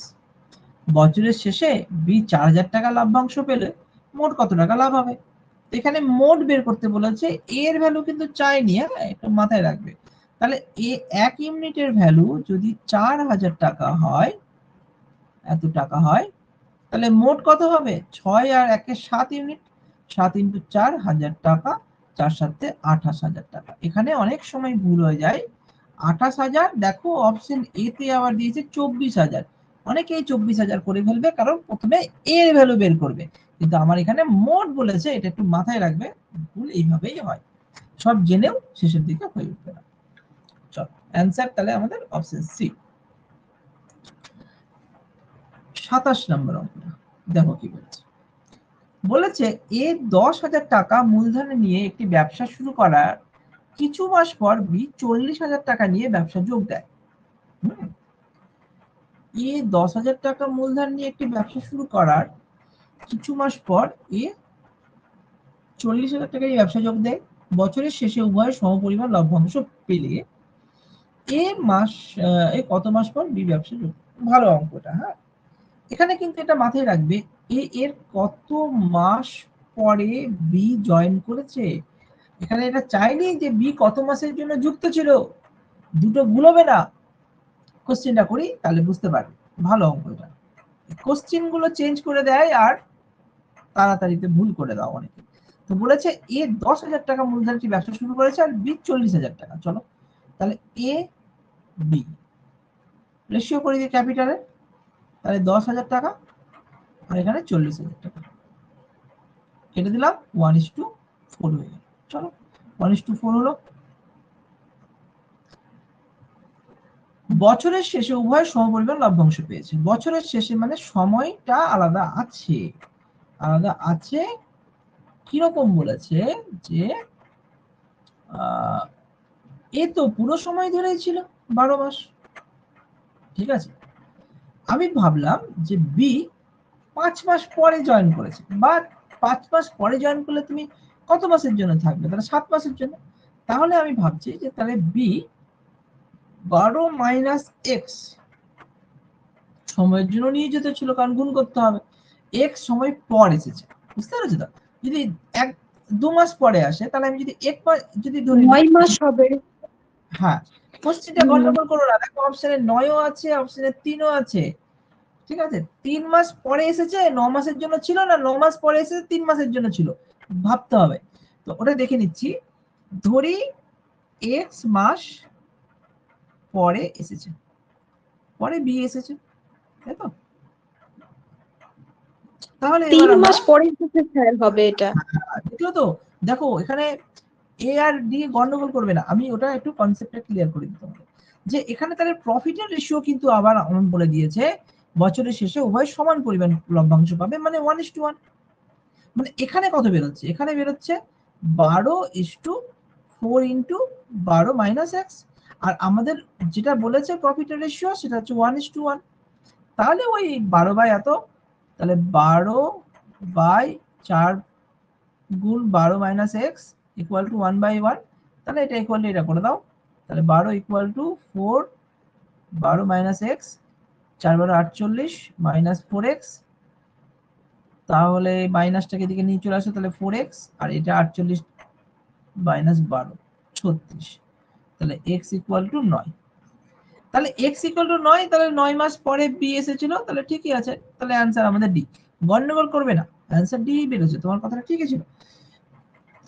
বছরের শেষে বি 4000 টাকা লভ্যাংশ পেলে মোট কত টাকা লাভ হবে? এখানে মোট বের করতে বলেছে, এর ভ্যালু কিন্তু চাইনি, হ্যাঁ, একটু মাথায় রাখবে। তাহলে এ 1 ইউনিটের ভ্যালু যদি 4000 টাকা হয়, এত টাকা হয়, তাহলে মোট কত হবে? 6 আর 1 এ 7 ইউনিট, 7 × 4 1000 টাকা, 4 7 28,000 টাকা। এখানে অনেক সময় ভুল হয়ে যায়। 28,000, দেখো অপশন এ তে আবার দিয়েছে 24,000। অনেকেই 24,000 করে ফেলবে, কারণ প্রথমে এর ভ্যালু বের করবে, কিন্তু আমার এখানে মোট বলেছে, এটা একটু মাথায় রাখবে। ভুল এইভাবেই হয়, সব জেনেও শেষের দিকে হয়ে উঠবে না। চল অ্যান্সার তাহলে আমাদের অপশন সি। 27 নম্বর অঙ্কটা দেখো কি বলছে। বলেছে এ 10,000 টাকা মূলধনে নিয়ে একটি ব্যবসা শুরু করার কিছু মাস পর বি 40,000 টাকা নিয়ে ব্যবসা যোগ দেয়। এ 10,000 টাকা মূলধন নিয়ে একটি ব্যবসা শুরু করার কিছু মাস পর এ 40,000 টাকা নিয়ে ব্যবসা যোগ দেয়। বছরের শেষে উভয় সমপরিমাণ লভ্যাংশ পেলে এ কত মাস পর বি ব্যবসা যোগ। ভালো অঙ্কটা, হ্যাঁ। এখানে কিন্তু এটা মাথায় রাখবে, এ এর কত মাস পরে বি জয়েন করেছে। এখানে এটা চাইনি যে বি কত মাসের জন্য যুক্ত ছিল, দুটো গুলোবে না। কোশ্চেনটা করি, তাহলে বুঝতে পারবে। ভালো অঙ্ক এটা। কোশ্চেন গুলো চেঞ্জ করে দেয় আর তাড়াতাড়িতে ভুল করে দাও অনেকে। তো বলেছে এ 10,000 টাকা মূলধনটি ব্যবসা শুরু করেছে আর বি 40,000 টাকা। চলো তাহলে এ বি রেশিও করে দিই ক্যাপিটালে, তাহলে 10,000 টাকা আর এখানে 40,000 টাকা কেটে দিলাম, 1:4 হয়ে গেল। চলো 1:4 হলো। বছরের শেষে উভয় সমপরিমাণ লভ্যাংশ পেয়েছে। বছরের শেষে মানে সময়টা আলাদা আছে, আলাদা আছে। কিরকম বলেছে যে এ তো পুরো সময় ধরেই ছিল 12 মাস, ঠিক আছে। আমি ভাবলাম যে বি 5 মাস পরে জয়েন করেছে, বা 5 মাস পরে জয়েন করলে তুমি কত মাসের জন্য থাকবে? তাহলে 7 মাসের জন্য। তাহলে আমি ভাবছি যে তাহলে বি 12 - x সময়ের জন্য নিয়োজিত ছিল, কারণ গুণ করতে হবে। x সময় পর এসেছে, বুঝতে পেরেছো তো? যদি 1-2 মাস পরে আসে, তাহলে আমি যদি 1 মাস যদি ধরি, 9 মাস হবে। হ্যাঁ, কোশ্চেনটা গন্ডগোল করো না, দেখো অপশনে 9ও আছে, অপশনে 3ও আছে, ঠিক আছে। 3 মাস পরে এসেছে, 9 মাসের জন্য ছিল না, 9 মাস পরে এসেছে 3 মাসের জন্য ছিল, ভাবতে হবে। তো ওটা দেখে নিচ্ছি। ধরি x মাস পরে এসেছে, পরে b এসেছে, তাই তো? তাহলে 3 মাস পরে স্যার হবে এটা। দেখলো তো, দেখো এখানে এ আর ডি গন্ডগোল করবে না, আমি ওটা একটু কনসেপ্টটা ক্লিয়ার করে দিতে হবে। যে এখানে তাহলে প্রফিটের রেশিও কিন্তু আবার এমন বলে দিয়েছে বছরের শেষে উভয় সমান পরিমাণ লভ্যাংশ পাবে, মানে 1:1। মানে এখানে কত বেরোচ্ছে? এখানে বেরোচ্ছে 12:4 ইন্টু 12 মাইনাস এক্স। আর আমাদের যেটা বলেছে প্রফিটের রেশিও সেটা হচ্ছে 1:1। তাহলে ওই 12 বাই এত, তাহলে 12/4 গুণ 12 মাইনাস এক্স ইকুয়াল টু 1/1। তাহলে এটা ইকুয়াল টু এটা করে দাও, তাহলে 12 equal to 4, 12 minus x, 4 12 48 minus 4x, তাহলে মাইনাসটাকে দিকে নিয়ে চলে আসো, তাহলে 4x, আর এটা 48 মাইনাস 12 36, তাহলে x ইকুয়াল টু 9। তাহলে x ইকুয়াল টু 9, তাহলে 9 মাস পরে b এসেছিল, তাহলে ঠিকই আছে, তাহলে অ্যান্সার আমাদের ডি। গন্ডগোল করবে না, অ্যান্সার ডি বেরোচ্ছে, তোমার কথাটা ঠিকই ছিল।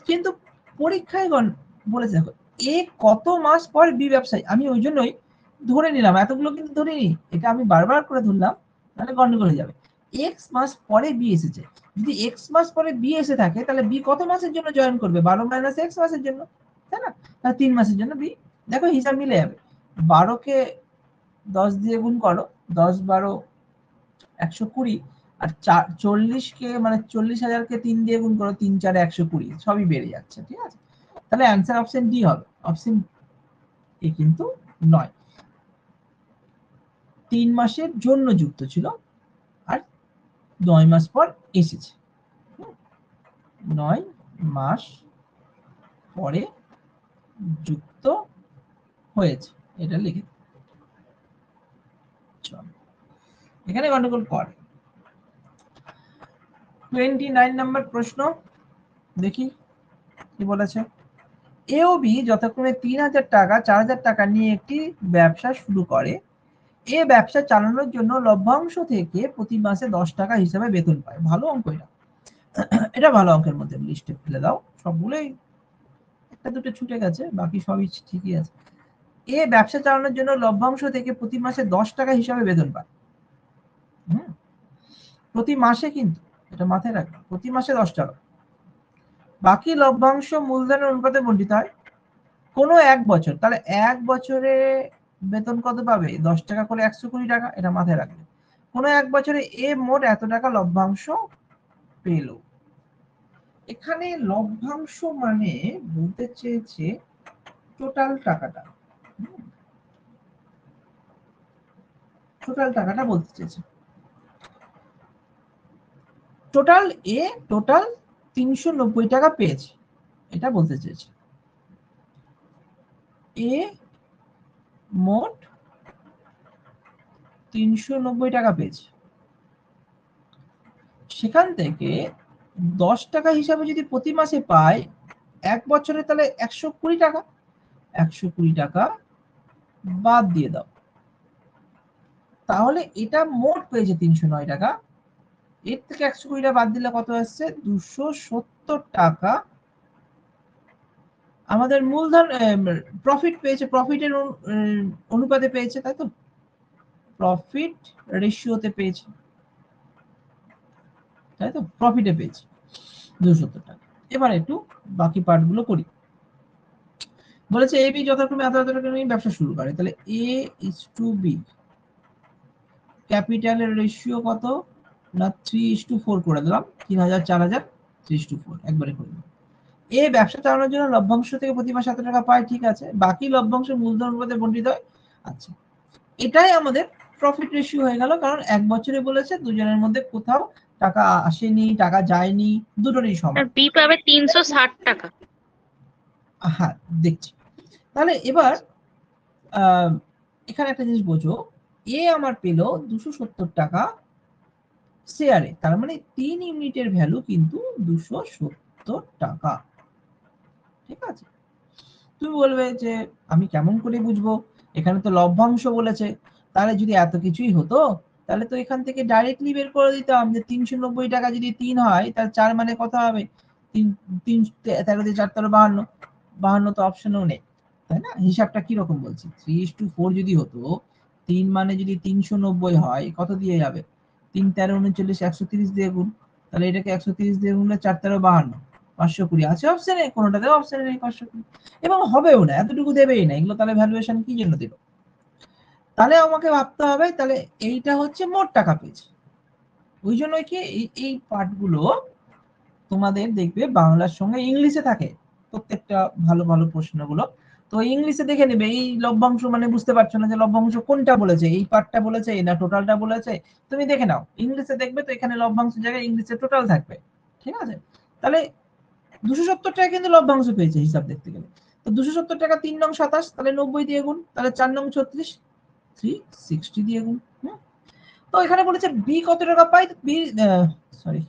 কিন্তু পরীক্ষায় বলেছে দেখো এ কত মাস পর বি ব্যবসায়ী, আমি ওই জন্যই ধরে নিলাম, এতগুলো কিন্তু ধরিনি, এটা আমি বারবার করে ধরলাম, তাহলে গন্ডগোল হয়ে যাবে। এক্স মাস পরে বি এসেছে, যদি এক্স মাস পরে বি এসে থাকে তাহলে বি কত মাসের জন্য জয়েন করবে? 12 মাইনাস এক্স মাসের জন্য, তাই না? তাহলে 3 মাসের জন্য বি। দেখো হিসাব মিলে যাবে, 12কে 10 দিয়ে গুণ করো, 10 12 120, আর 40কে মানে 40,000কে 3 দিয়ে গুণ করো, 3 4 120, সবই বেড়ে যাচ্ছে, ঠিক আছে। তাহলে অ্যান্সার অপশন ডি হবে, অপশন এ কিন্তু নয়। 3 মাসের জন্য যুক্ত ছিল আর 9 মাস পর এসেছে, 9 মাস পরে যুক্ত হয়েছে, এটা লিখে চলো এখানে গন্ডগোল করে। 29 নম্বর প্রশ্ন দেখি কি বলেছে। এ ও বি যথাক্রমে 3,000 টাকা 4,000 টাকা নিয়ে একটি ব্যবসা শুরু করে। এ ব্যবসা চালানোর জন্য লভ্যাংশ থেকে প্রতি মাসে 10 টাকা হিসাবে বেতন পায়। ভালো অঙ্ক এটা, এটা ভালো অঙ্কের মধ্যে লিস্টে ফেলে দাও, সবগুলোই একটা দুটো ছুটে গেছে, বাকি সবই ঠিকই আছে। এ ব্যবসা চালানোর জন্য লভ্যাংশ থেকে প্রতি মাসে 10 টাকা হিসাবে বেতন পায়। প্রতি মাসে, কিন্তু এটা মাথায় রাখবে, প্রতি মাসে 10 টাকা। বাকি লভ্যাংশ মূলধনের অনুপাতে বণ্টিত হয়। কোনো এক বছর, তাহলে এক বছরে বেতন কত পাবে? 10 টাকা করে 120 টাকা, এটা মাথায় রাখবে। কোনো এক বছরে এ মোট এত টাকা লভ্যাংশ পেল। এখানে লভ্যাংশ মানে বলতে চেয়েছে টোটাল টাকাটা, টোটাল টাকাটা বলতে চেয়েছে। টোটাল এ টোটাল 390 টাকা পেয়েছে, এটা বলতে চেয়েছে। এ মোট 390 টাকা পেয়েছে, সেখান থেকে 10 টাকা হিসাবে যদি প্রতি মাসে পায় এক বছরে, তাহলে 120 টাকা, 120 টাকা বাদ দিয়ে দাও, তাহলে এটা মোট পেয়েছে 309 টাকা। এর থেকে 120 টাকা বাদ দিলে কত আসছে? 270 টাকা আমাদের মূলধন প্রফিট পেয়েছে, প্রফিটের অনুপাতে পেয়েছে, তাই তো? প্রফিট রেশিওতে পেয়েছে, তাই তো? প্রফিটে পেয়েছে 270 টাকা। এবার একটু বাকি পার্ট গুলো করি। বলেছে এ বি যথাক্রমে এত টাকা নিয়ে ব্যবসা শুরু করে, তাহলে A is to B ক্যাপিটালের ratio কত না 3:4 করে দিলাম, 3,000 4,000 3:4 একবারে করে দিলাম। এ ব্যবসা চালানোর জন্য লভ্যাংশ থেকে প্রতি মাসে 7 টাকা পায়, ঠিক আছে। বাকি লভ্যাংশ মূলধন অনুপাতে বণ্টিত হয়। আচ্ছা, এটাই আমাদের প্রফিট রেশিও হয়ে গেল, কারণ এক বছরে বলেছে দুজনের মধ্যে কোথাও টাকা আসেনি, টাকা যায়নি, দুটোরই সমান। বি পাবে 360 টাকা। হ্যাঁ, দেখছি। তাহলে এবার এখানে একটা জিনিস বোঝো, এ আমার পেল 270 টাকা শেয়ারে, তার মানে 3 ইউনিটের ভ্যালু কিন্তু 270 টাকা, ঠিক আছে। তুমি বলবে যে আমি কেমন করে বুঝবো, এখানে তো লভ্যাংশ বলেছে, তাহলে যদি এত কিছুই হতো তাহলে তো এখান থেকে ডাইরেক্টলি বের করে দিতাম যে 390 টাকা যদি 3 হয় তাহলে 4 মানে কত হবে, 3 3 13 দিয়ে 4 13 52, 52 তো অপশনও নেই, তাই না? হিসাবটা কি রকম বলছি, 3:4 যদি হতো, 3 মানে যদি 390 হয় কত দিয়ে যাবে, 3 13 39 130 দিয়ে গুণ, তাহলে এটাকে 130 দিয়ে গুণলে 4 13 52, 520 আছে অপশনে, কোনোটাতে অপশনে নেই 520, এবং হবেও না, এতটুকু দেবেই না, এগুলো তাহলে ভ্যালুয়েশন কি জন্য দিল? তাহলে আমাকে ভাবতে হবে তাহলে এইটা হচ্ছে মোট টাকা পেয়েছে। ওই জন্য কি এই পার্টগুলো তোমাদের দেখবে বাংলার সঙ্গে ইংলিশে থাকে প্রত্যেকটা ভালো ভালো প্রশ্নগুলো, তো ইংলিশে দেখে নেবে। এই লভ্যাংশ মানে বুঝতে পারছো না যে লভ্যাংশ কোনটা বলেছে, এই পার্টটা বলেছে না টোটালটা বলেছে, তুমি দেখে নাও ইংলিশে দেখবে, তো এখানে লভ্যাংশ জায়গায় ইংলিশে টোটাল থাকবে, ঠিক আছে? তাহলে 270 টাকা কিন্তু লভ্যাংশ পেয়েছে হিসাব দেখতে গেলে, তো 270 টাকা 3 নং 27, তাহলে 90 দিয়ে গুণ, তাহলে 4 নং 36, 360 দিয়ে গুণ। তো এখানে বলেছে বি কত টাকা পাই, বি সরি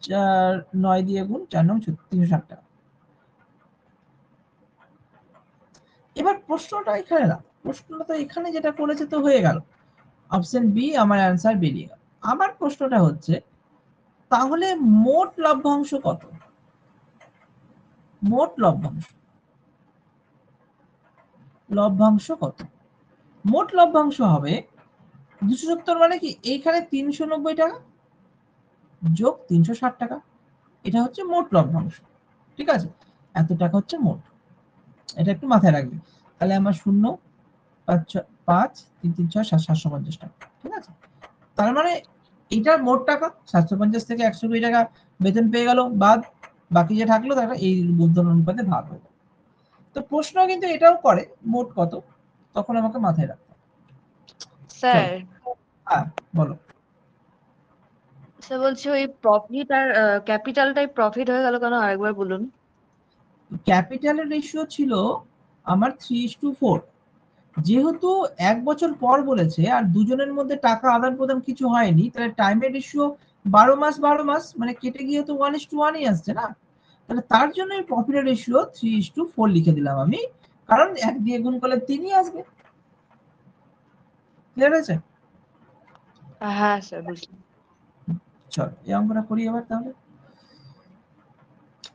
4 9 দিয়ে গুণ, 4 নং 360 টাকা। এবার প্রশ্নটা এখানে না, প্রশ্নটা তো এখানে যেটা করেছে তো হয়ে গেল, অপশন বি আমার অ্যান্সার বেরিয়ে গেল। আমার প্রশ্নটা হচ্ছে তাহলে মোট লভ্যাংশ কত, মোট লভ্যাংশ কত? মোট লভ্যাংশ হবে 270 মানে কি, এইখানে 390 টাকা যোগ 360 টাকা, এটা হচ্ছে মোট লভ্যাংশ, ঠিক আছে? এত টাকা হচ্ছে মোট, এটা একটু মাথায় রাখবে। তাহলে আমার 0 5 5 3 3 6 7 750 টাকা, ঠিক আছে? তার মানে এটা মোট টাকা, 750 থেকে 120 টাকা বেতন পেয়ে গেল, বাদ বাকি যে থাকলো তারা এই মূলধন অনুপাতে ভাগ হয়ে গেল। তো প্রশ্ন কিন্তু এটাও করে মোট কত, তখন আমাকে মাথায় রাখতে হবে। স্যার হ্যাঁ বলো। স্যার বলছি ওই প্রফিট আর ক্যাপিটালটাই প্রফিট হয়ে গেল কেন, আরেকবার বলুন। ক্যাপিটালের রেশিও ছিল আমার 3:4, যেহেতু 1 বছর পর বলেছে আর দুজনের মধ্যে টাকা আদান প্রদান কিছু হয়নি, তাহলে টাইমের রেশিও 12 মাস 12 মাস মানে কেটে গিয়ে তো 1:1ই আসছে না, তাহলে তার জন্য এই প্রফিটের রেশিও 3:4 লিখে দিলাম আমি, কারণ 1 দিয়ে গুণ করলে 3ই আসবে। ক্লিয়ার হয়েছে? হ্যাঁ স্যার বুঝলাম। চলো এই অঙ্কটা করি এবার তাহলে।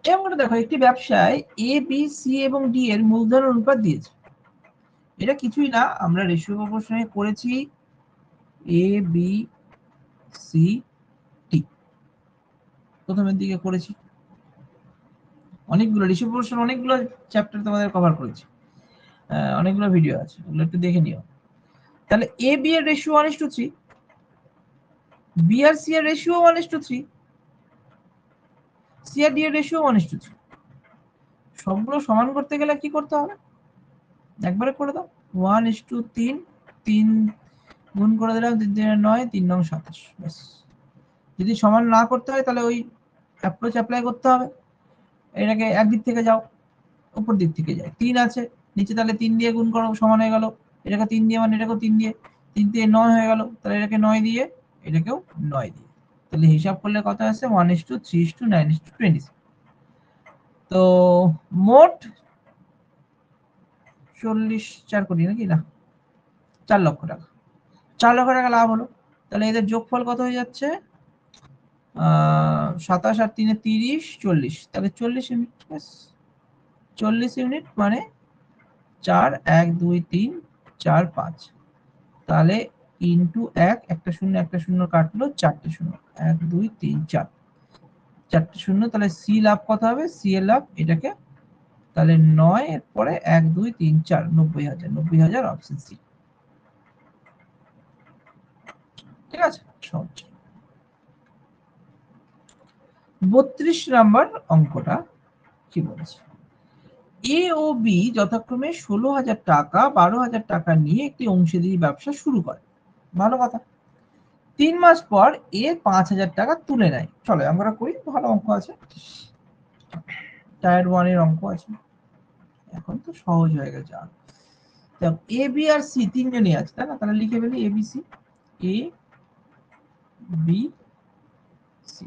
এই অঙ্কটা দেখো, একটি ব্যবসায় এ বি সি এবং ডি এর মূলধন অনুপাত দিয়েছে, এটা কিছুই না, আমরা রেশিও প্রপোর্শনে করেছি এ বি সি ডি, প্রথমের দিকে করেছি, অনেকগুলো রেশিও প্রপোর্শন অনেকগুলো চ্যাপ্টার তোমাদের কভার করেছি, অনেকগুলো ভিডিও আছে, ওগুলো একটু দেখে নিও। তাহলে এ বি এর রেশিও 1:3, বি আর সি এর রেশিও 1:3, সি আর ডি এর রেশিও 1:3। সবগুলো সমান করতে গেলে কি করতে হবে, একবারে করে দাও, 1:3, 3 গুণ করে দিলাম, 3 3 9, 3 9 27, ব্যাস। যদি সমান না করতে হয় তাহলে ওই অ্যাপ্রোচ অ্যাপ্লাই করতে হবে, এটাকে একদিক থেকে যাও, উপর দিক থেকে যাও, 3 আছে নিচে, তাহলে 3 দিয়ে গুণ করো, সমান হয়ে গেল, এটাকে 3 দিয়ে মানে এটাকেও 3 দিয়ে, 3 দিয়ে 9 হয়ে গেল, তাহলে এটাকে 9 দিয়ে, এটাকেও 9 দিয়ে, তাহলে হিসাব করলে কত আসে 1:3:9:20। তো মোট 4 কোটি নাকি, না 4 লক্ষ টাকা, 4 লক্ষ টাকা লাভ হলো। তাহলে এদের যোগফল কত হয়ে যাচ্ছে, 27 আর 3 30, 40, তাহলে 40 ইউনিট, 40 ইউনিট মানে 4 1 2 3 4 5, তাহলে ইন্টু 1, একটা শূন্য কাটলো, 4টে শূন্য, 1 2 3 4, 4টে শূন্য, তাহলে সি লাভ কত হবে, সি এর লাভ এটাকে, তাহলে 9 এর পরে 1 2 3 4, 90,000, 90,000 অপশন সি, ঠিক আছে? সহজ। 32 নাম্বার অঙ্কটা কি বলেছে, এ ও বি যথাক্রমে 16,000 টাকা 12,000 টাকা নিয়ে একটি অংশীদারি ব্যবসা শুরু করে, ভালো কথা। 3 মাস পর এ 5,000 টাকা তুলে নেয়, চলো আমরা করি, ভালো অঙ্ক আছে, টায়ার 1 এর অঙ্ক আছে, এখন তো সহজ হয়ে গেছে। আর এ বি আর সি তিনজনই আছে, তাই না? তাহলে লিখে ফেলি A B C, A B C.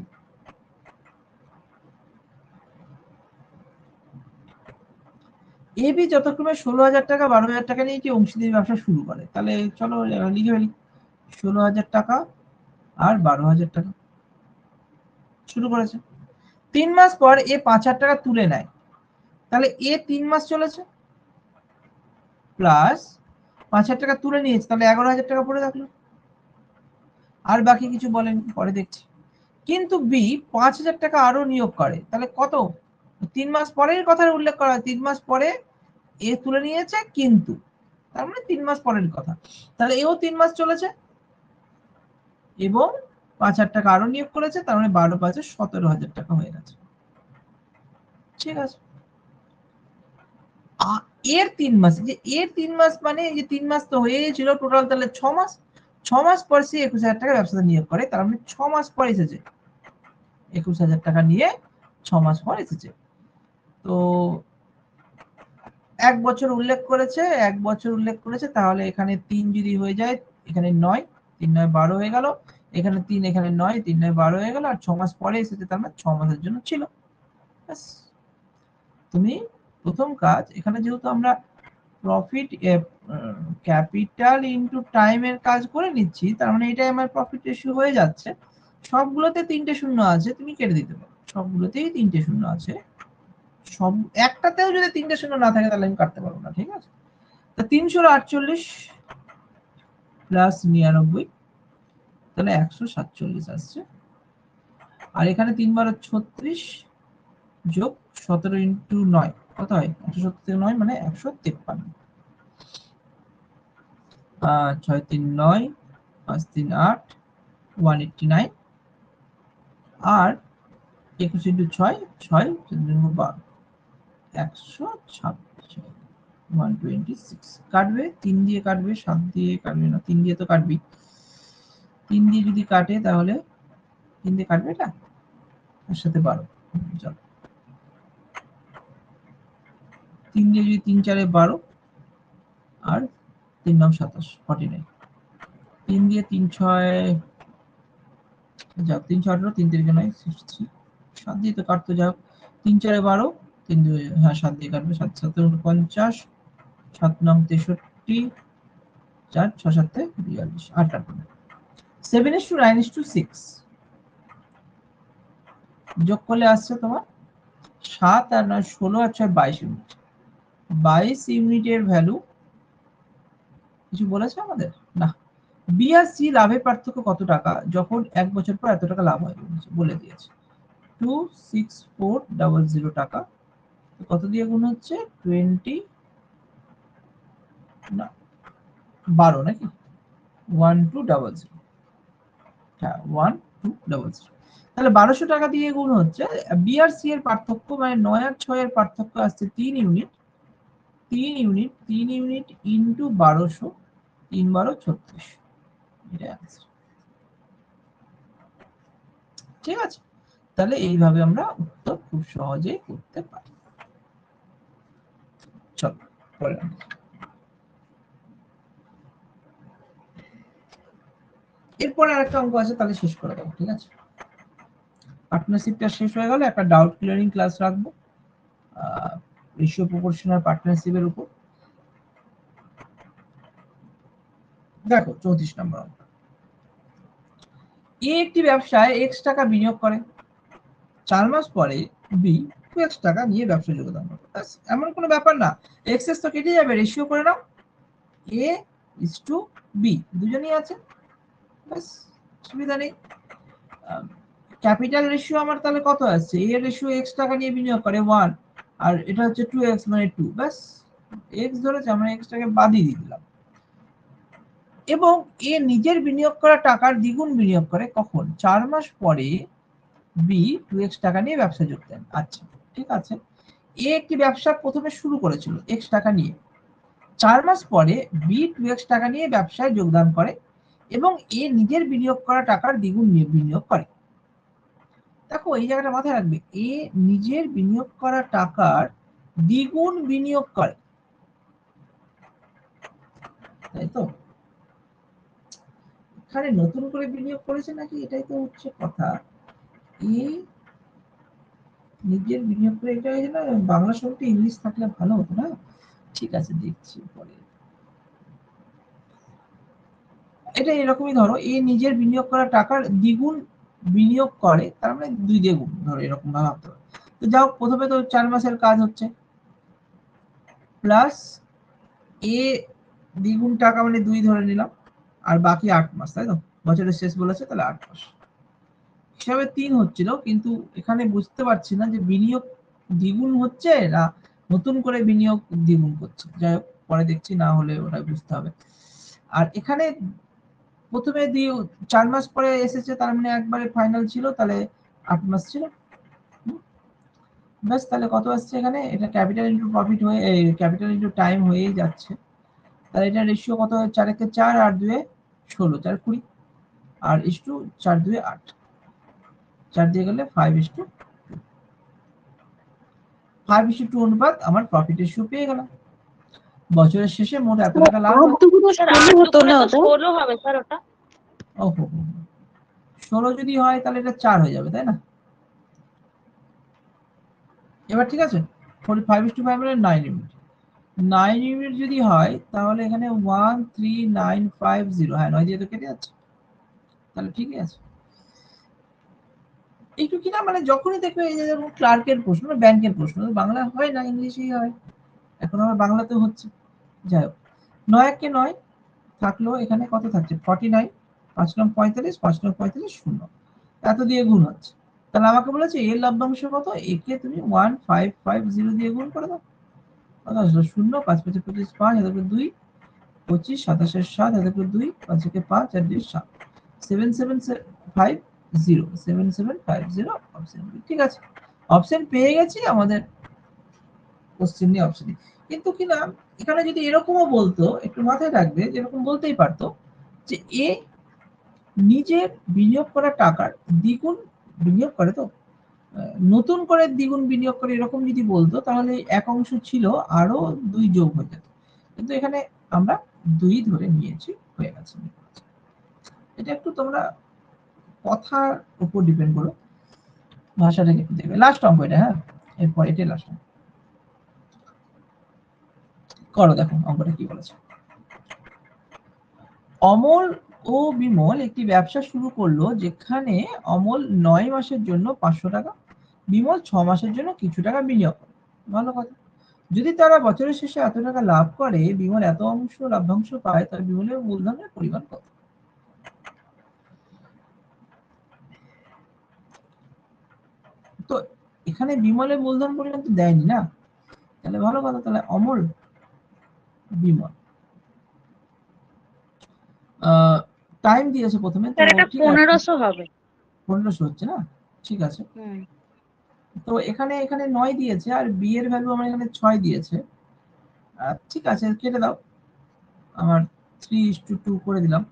A B যথাক্রমে 16,000 টাকা 12,000 টাকা নিয়ে কি অংশীদারি ব্যবসা শুরু করে। তাহলে চলো লিখে ফেলি, 16,000 টাকা আর 12,000 টাকা শুরু করেছে। 3 মাস পর এ 5,000 টাকা তুলে নেয়, তাহলে এ 3 মাস চলেছে প্লাস 5,000 টাকা তুলে নিয়েছে, তাহলে 11,000 টাকা পড়ে থাকলো। আর বাকি কিছু বলেন, পরে দেখছি। কিন্তু বি 5,000 টাকা আরো নিয়োগ করে, তাহলে কত? 3 মাস পরের কথা উল্লেখ করা, 3 মাস পরে এ তুলে নিয়েছে, কিন্তু তার মানে 3 মাস পরের কথা। তাহলে এও 3 মাস চলেছে এবং 5,000 টাকা আরো নিয়োগ করেছে, তার মানে 12 5 17,000 টাকা হয়ে গেছে। ঠিক আছে, এর 3 মাস, যে এর 3 মাস মানে এই যে 3 মাস তো হয়ে ছিল টোটাল, তাহলে 6 মাস। 6 মাস পর সে 21,000 টাকা ব্যবসাতে নিয়োগ করে, তার মানে 6 মাস পর এসেছে, 21,000 টাকা নিয়ে 6 মাস পর এসেছে। তো 1 বছর উল্লেখ করেছে, 1 বছর উল্লেখ করেছে, তাহলে এখানে 3 যদি হয়ে যায়, এখানে 9, 3 9 12 হয়ে গেল, এখানে 3, এখানে 9, 3 9 12 হয়ে গেল, আর 6 মাস পরে এসেছে, তার মানে 6 মাসের জন্য ছিল। ব্যাস। তুমি প্রথম কাজ, এখানে যেহেতু আমরা প্রফিট ক্যাপিটাল ইনটু টাইমের কাজ করে নিচ্ছি, তার মানে এটাই আমার প্রফিট রেশিও হয়ে যাচ্ছে। সবগুলোতে 3টে শূন্য আছে, তুমি কেটে দিতে পারো, সবগুলোতেই 3টে শূন্য আছে, সব একটাতেও যদি 3টে শূন্য না থাকে তাহলে আমি কাটতে পারবো না। ঠিক আছে, তো 348 প্লাস 99, তাহলে 147 আসছে। আর এখানে 3 বার 36 যোগ 17 ইন্টু 9 কত হয়? 170 থেকে 9 মানে 153। 6 3 9, 5 3 8, 189। আর 21 ইন্টু 6, 6 12, 126, 126 কাটবে, 3 দিয়ে কাটবে, 7 দিয়ে কাটবে না, 3 দিয়ে তো কাটবি। 3 দিয়ে যদি কাটে তাহলে 3 দিয়ে কাটবে, এটা এর সাথে 12, চলো 3 দিয়ে যদি 3 4 12 আর 3 9 27, 49। 3 দিয়ে 3 6 যাও, 3 6 18, 3 3 9 63, 7 দিয়ে তো কাটতে যাও, 3 4 12, 3 2 হ্যাঁ 7 দিয়ে কাটবে, 7 7 49, 7 9 63, 4 6 7 42, 58। 7:9:6 যোগ করলে আসছে তোমার 7 আর 9 16 আর 6 22 ইউনিট। 22 ইউনিটের ভ্যালু কিছু বলেছে আমাদের না। বি আর সি লাভের পার্থক্য কত টাকা যখন 1 বছর পর এত টাকা লাভ হয়, বলে দিয়েছে। 26400 টাকা, কত দিয়ে গুণ হচ্ছে? 20 না 12 নাকি 1200, হ্যাঁ 1200, তাহলে 1200 টাকা দিয়ে গুণ হচ্ছে। বি আর সি এর পার্থক্য মানে 9 আর 6 এর পার্থক্য আসছে 3 ইউনিট, 3 ইউনিট, 3 ইউনিট ইন্টু 1200, 3 12 36, এটা আছে। ঠিক আছে, তাহলে এইভাবে আমরা উত্তর খুব সহজেই করতে পারি। চলো পরে এরপরে আরেকটা অঙ্ক আছে, তাহলে শেষ করে দেবো। ঠিক আছে, পার্টনারশিপটা শেষ হয়ে গেল, একটা ডাউট ক্লিয়ারিং ক্লাস রাখবো রেশিও প্রপোর্শনাল পার্টনারশিপের উপর। দেখো 34 নম্বর অঙ্ক। এ একটি ব্যবসায় x টাকা বিনিয়োগ করে, 4 মাস পরে বি 2x টাকা নিয়ে ব্যবসায় যোগদান করে। এমন কোনো ব্যাপার না, x তো কেটে যাবে, রেশিও করে নাও a is to b, দুজনেই আছে, বাস সুবিধা নেই। ক্যাপিটাল রেশিও আমার তাহলে কত আসছে? এ এর রেশিও x টাকা নিয়ে বিনিয়োগ করে 1, আর এটা হচ্ছে 2x মানে 2, বাস x ধরেছে, আমরা x টাকে বাদই দিয়ে দিলাম। এবং এ নিজের বিনিয়োগ করা টাকার দ্বিগুণ বিনিয়োগ করে কখন? 4 মাস পরে বি 2x টাকা নিয়ে ব্যবসায় যোগ দেন। আচ্ছা ঠিক আছে, এ একটি ব্যবসা প্রথমে শুরু করেছিল x টাকা নিয়ে, 4 মাস পরে বি 2x টাকা নিয়ে ব্যবসায় যোগদান করে এবং এ নিজের বিনিয়োগ করা টাকার দ্বিগুণ বিনিয়োগ করে। দেখো এই জায়গাটা মাথায় রাখবে, এ নিজের বিনিয়োগ করা টাকার দ্বিগুণ বিনিয়োগ করে, তাই তো? এখানে নতুন করে বিনিয়োগ করেছে নাকি, এটাই তো হচ্ছে কথা। এ নিজের বিনিয়োগ করে, এটা না বাংলা শব্দটা ইংলিশ থাকলে ভালো হতো না। ঠিক আছে, দেখছি পরে। এটা এরকমই ধরো, এ নিজের বিনিয়োগ করা টাকার দ্বিগুণ বিনিয়োগ করে, তার মানে 2 দিয়ে গুণ, ধরো এরকম ভাবে ভাবতে হবে। তো যাও, প্রথমে তো 4 মাসের কাজ হচ্ছে, প্লাস এ দ্বিগুণ টাকা মানে 2 ধরে নিলাম, আর বাকি 8 মাস, তাই তো? বছরের শেষ বলেছে, তাহলে 8 মাস হিসাবে 3 হচ্ছিল, কিন্তু এখানে বুঝতে পারছি না যে বিনিয়োগ দ্বিগুণ হচ্ছে না নতুন করে বিনিয়োগ দ্বিগুণ করছে। যাই হোক, পরে দেখছি, না হলে ওটা বুঝতে হবে। আর এখানে প্রথমে 4 মাস পরে এসেছে, তার মানে একবারে ফাইনাল ছিল, তাহলে 8 মাস ছিল। ব্যাস, তাহলে কত আসছে এখানে? এটা ক্যাপিটাল ইনটু প্রফিট হয়ে, ক্যাপিটাল ইনটু টাইম হয়েই যাচ্ছে। তাহলে এটা রেশিও কত হয়? 4 একে 4, আর 2 এ 16, 4 20, আর ইস টু 4 2 8, 4 দিয়ে গেলে 5:2, 5:2 অনুপাত আমার প্রফিট রেশিও পেয়ে গেলাম। বছরের শেষে মোট এত টাকা লাভ হয়। 8 দুগুণে স্যার 16 হতো না ওটা? 16 হবে স্যার ওটা। ওহো, 16 যদি হয় তাহলে এটা 4 হয়ে যাবে, তাই না? এবার ঠিক আছে, 5:5 মানে 9 ইউনিট। 9 ইউনিট যদি হয় তাহলে এখানে 13950, হ্যাঁ 9 দিয়ে তো কেটে যাচ্ছে, তাহলে ঠিকই আছে। একটু কিনা মানে যখনই দেখবে এই যে যেমন ক্লার্কের প্রশ্ন, ব্যাংকের প্রশ্ন, বাংলা হয় না, ইংলিশেই হয়, এখন আমার বাংলাতেও হচ্ছে। যাই হোক, 9 একে 9 থাকলো, এখানে কত থাকছে? 49, 5 9 45, 5 9 45, 0, এত দিয়ে গুণ হচ্ছে। তাহলে আমাকে বলেছে এর লভ্যাংশ কত, একে তুমি 1550 দিয়ে গুণ করে দাও। কত আসলো? 0, 5 5 25, 5, হাতে 2, 25, 27 7, হাতে 2, 5 একে 5, আর 2 7, 7750, 7750 অপশন। ঠিক আছে, অপশন পেয়ে গেছি, আমাদের কোশ্চেন নিয়ে অপশন। কিন্তু কিনা এখানে যদি এরকমও বলতো, একটু মাথায় রাখবে, যেরকম বলতেই পারতো যে এ নিজের বিনিয়োগ করা টাকার দ্বিগুণ বিনিয়োগ করে, তো নতুন করে দ্বিগুণ বিনিয়োগ করে, এরকম যদি বলতো তাহলে এক অংশ ছিল, আরো 2 যোগ হয়ে যেত। কিন্তু এখানে আমরা 2 ধরে নিয়েছি, হয়ে গেছে। এটা একটু তোমরা কথার উপর ডিপেন্ড করো, ভাষাটাকে একটু দেখবে। লাস্ট অঙ্ক এটা, হ্যাঁ, এরপর এটাই লাস্ট অঙ্ক। করো, দেখো অঙ্কটা কি বলেছে। অমল ও বিমল একটি ব্যবসা শুরু করলো, যেখানে অমল 9 মাসের জন্য 500 টাকা, বিমল 6 মাসের জন্য কিছু টাকা বিনিয়োগ করে। ভালো কথা। যদি তারা বছরের শেষে এত টাকা লাভ করে, বিমল এত অংশ লাভ্যাংশ পায়, তাহলে বিমলের মূলধনের পরিমাণ কত? তো এখানে বিমলের মূলধন পরিমাণ তো দেয়নি না, তাহলে ভালো কথা, তাহলে অমল বিমল টাইম দিয়েছে প্রথমে, তো স্যার এটা ঠিক আছে, 1500 হবে। 1500 হচ্ছে না? ঠিক আছে, হুম। তো এখানে 9 দিয়েছে, আর বি এর ভ্যালু আমার এখানে 6 দিয়েছে। ঠিক আছে, কেটে দাও, আমার 3:2 করে দিলাম।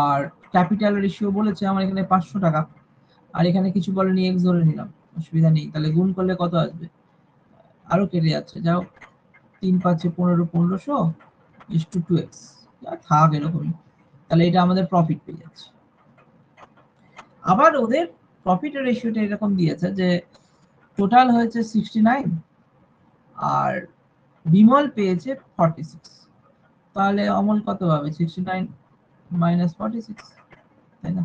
আর ক্যাপিটাল রেশিও বলেছে আমার এখানে 500 টাকা, আর এখানে কিছু বলেনি, এক্স ধরে নিলাম, অসুবিধা নেই। তাহলে গুণ করলে কত আসবে? আরো কেটে যাচ্ছে, যাও, 3 5 15, 1500 2x, থাক এরকমই। তাহলে এটা আমাদের প্রফিট পেয়ে যাচ্ছে। আবার ওদের প্রফিট রেশিওটা এরকম দিয়েছে যে টোটাল হয়েছে 69, আর বিমল পেয়েছে 46। তাহলে অমল কত পাবে? 69 মাইনাস 46, তাই না?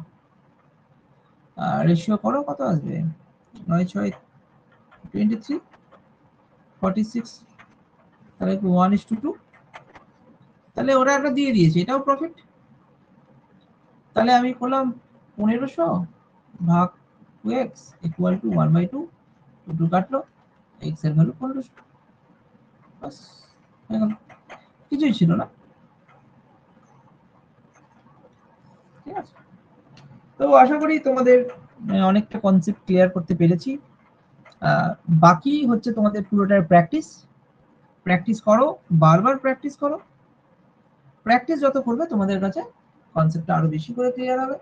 রেশিও করো, কত আসবে? 9 6 23, 46, তাহলে 1:2। তাহলে ওরা একটা দিয়ে দিয়েছে, এটাও প্রফিট। তাহলে আমি করলাম 1500 ভাগ 2x ইকুয়াল টু 1/2, 2 কাটলো, x এর ভ্যালু 1500, বাস হয়ে গেল, কিছুই ছিল না। ঠিক আছে, তো আশা করি তোমাদের অনেকটা কনসেপ্ট ক্লিয়ার করতে পেরেছি। বাকি হচ্ছে তোমাদের পুরোটার প্র্যাকটিস। প্র্যাকটিস করো, বারবার প্র্যাকটিস করো। প্র্যাকটিস যত করবে তোমাদের কাছে কনসেপ্টটা আরো বেশি করে ক্লিয়ার হবে।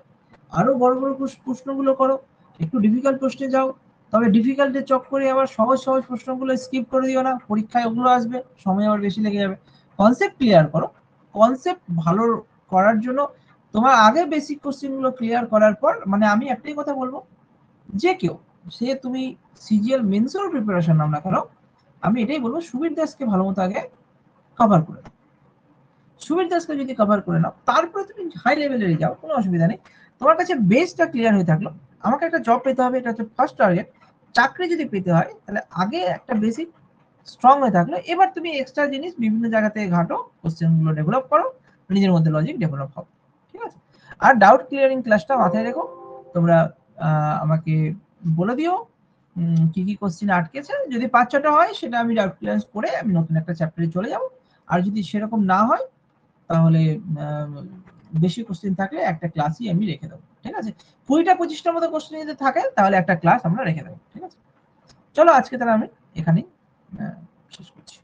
আরো বড় বড় প্রশ্নগুলো করো, একটু ডিফিকাল্ট প্রশ্নে যাও, তবে ডিফিকাল্টের চক্করে আবার সহজ সহজ প্রশ্নগুলো স্কিপ করে দিও না, পরীক্ষায় ওগুলো আসবে, সময় আবার বেশি লেগে যাবে। কনসেপ্ট ক্লিয়ার করো। কনসেপ্ট ভালো করার জন্য তোমার আগে বেসিক কোশ্চেনগুলো ক্লিয়ার করার পর, মানে আমি একটাই কথা বলবো, যে কেউ সে তুমি সিজিএল মেন্সের প্রিপারেশন নাও না কেন, আমি এটাই বলবো সুবীর দাসকে ভালো মতো আগে কভার করে নাও। সুবীর দাসকে যদি কভার করে নাও, তারপরে তুমি হাই লেভেলে যাও, কোনো অসুবিধা নেই। তোমার কাছে বেসটা ক্লিয়ার হয়ে থাকলো, আমাকে একটা জব পেতে হবে, এটা হচ্ছে ফার্স্ট টার্গেট। চাকরি যদি পেতে হয় তাহলে আগে একটা বেসিক স্ট্রং হয়ে থাকলো, এবার তুমি এক্সট্রা জিনিস বিভিন্ন জায়গা থেকে ঘাটো, কোশ্চেনগুলো ডেভেলপ করো, নিজের মধ্যে লজিক ডেভেলপ হবে, ঠিক আছে? আর ডাউট ক্লিয়ারিং ক্লাসটা মাথায় রেখো, তোমরা আমাকে বলে দিও কি কি কোশ্চেন আটকেছে। যদি 5-6টা হয় সেটা আমি ডাউট ক্লিয়ারেন্স করে আমি নতুন একটা চ্যাপ্টারে চলে যাব। আর যদি সেরকম না হয় তাহলে বেশি কোশ্চেন থাকলে একটা ক্লাসই আমি রেখে দেবো, ঠিক আছে? 20টা-25টার মতো কোশ্চেন যদি থাকে তাহলে একটা ক্লাস আমরা রেখে দেবো, ঠিক আছে? চলো আজকে তাহলে আমি এখানেই শেষ করছি।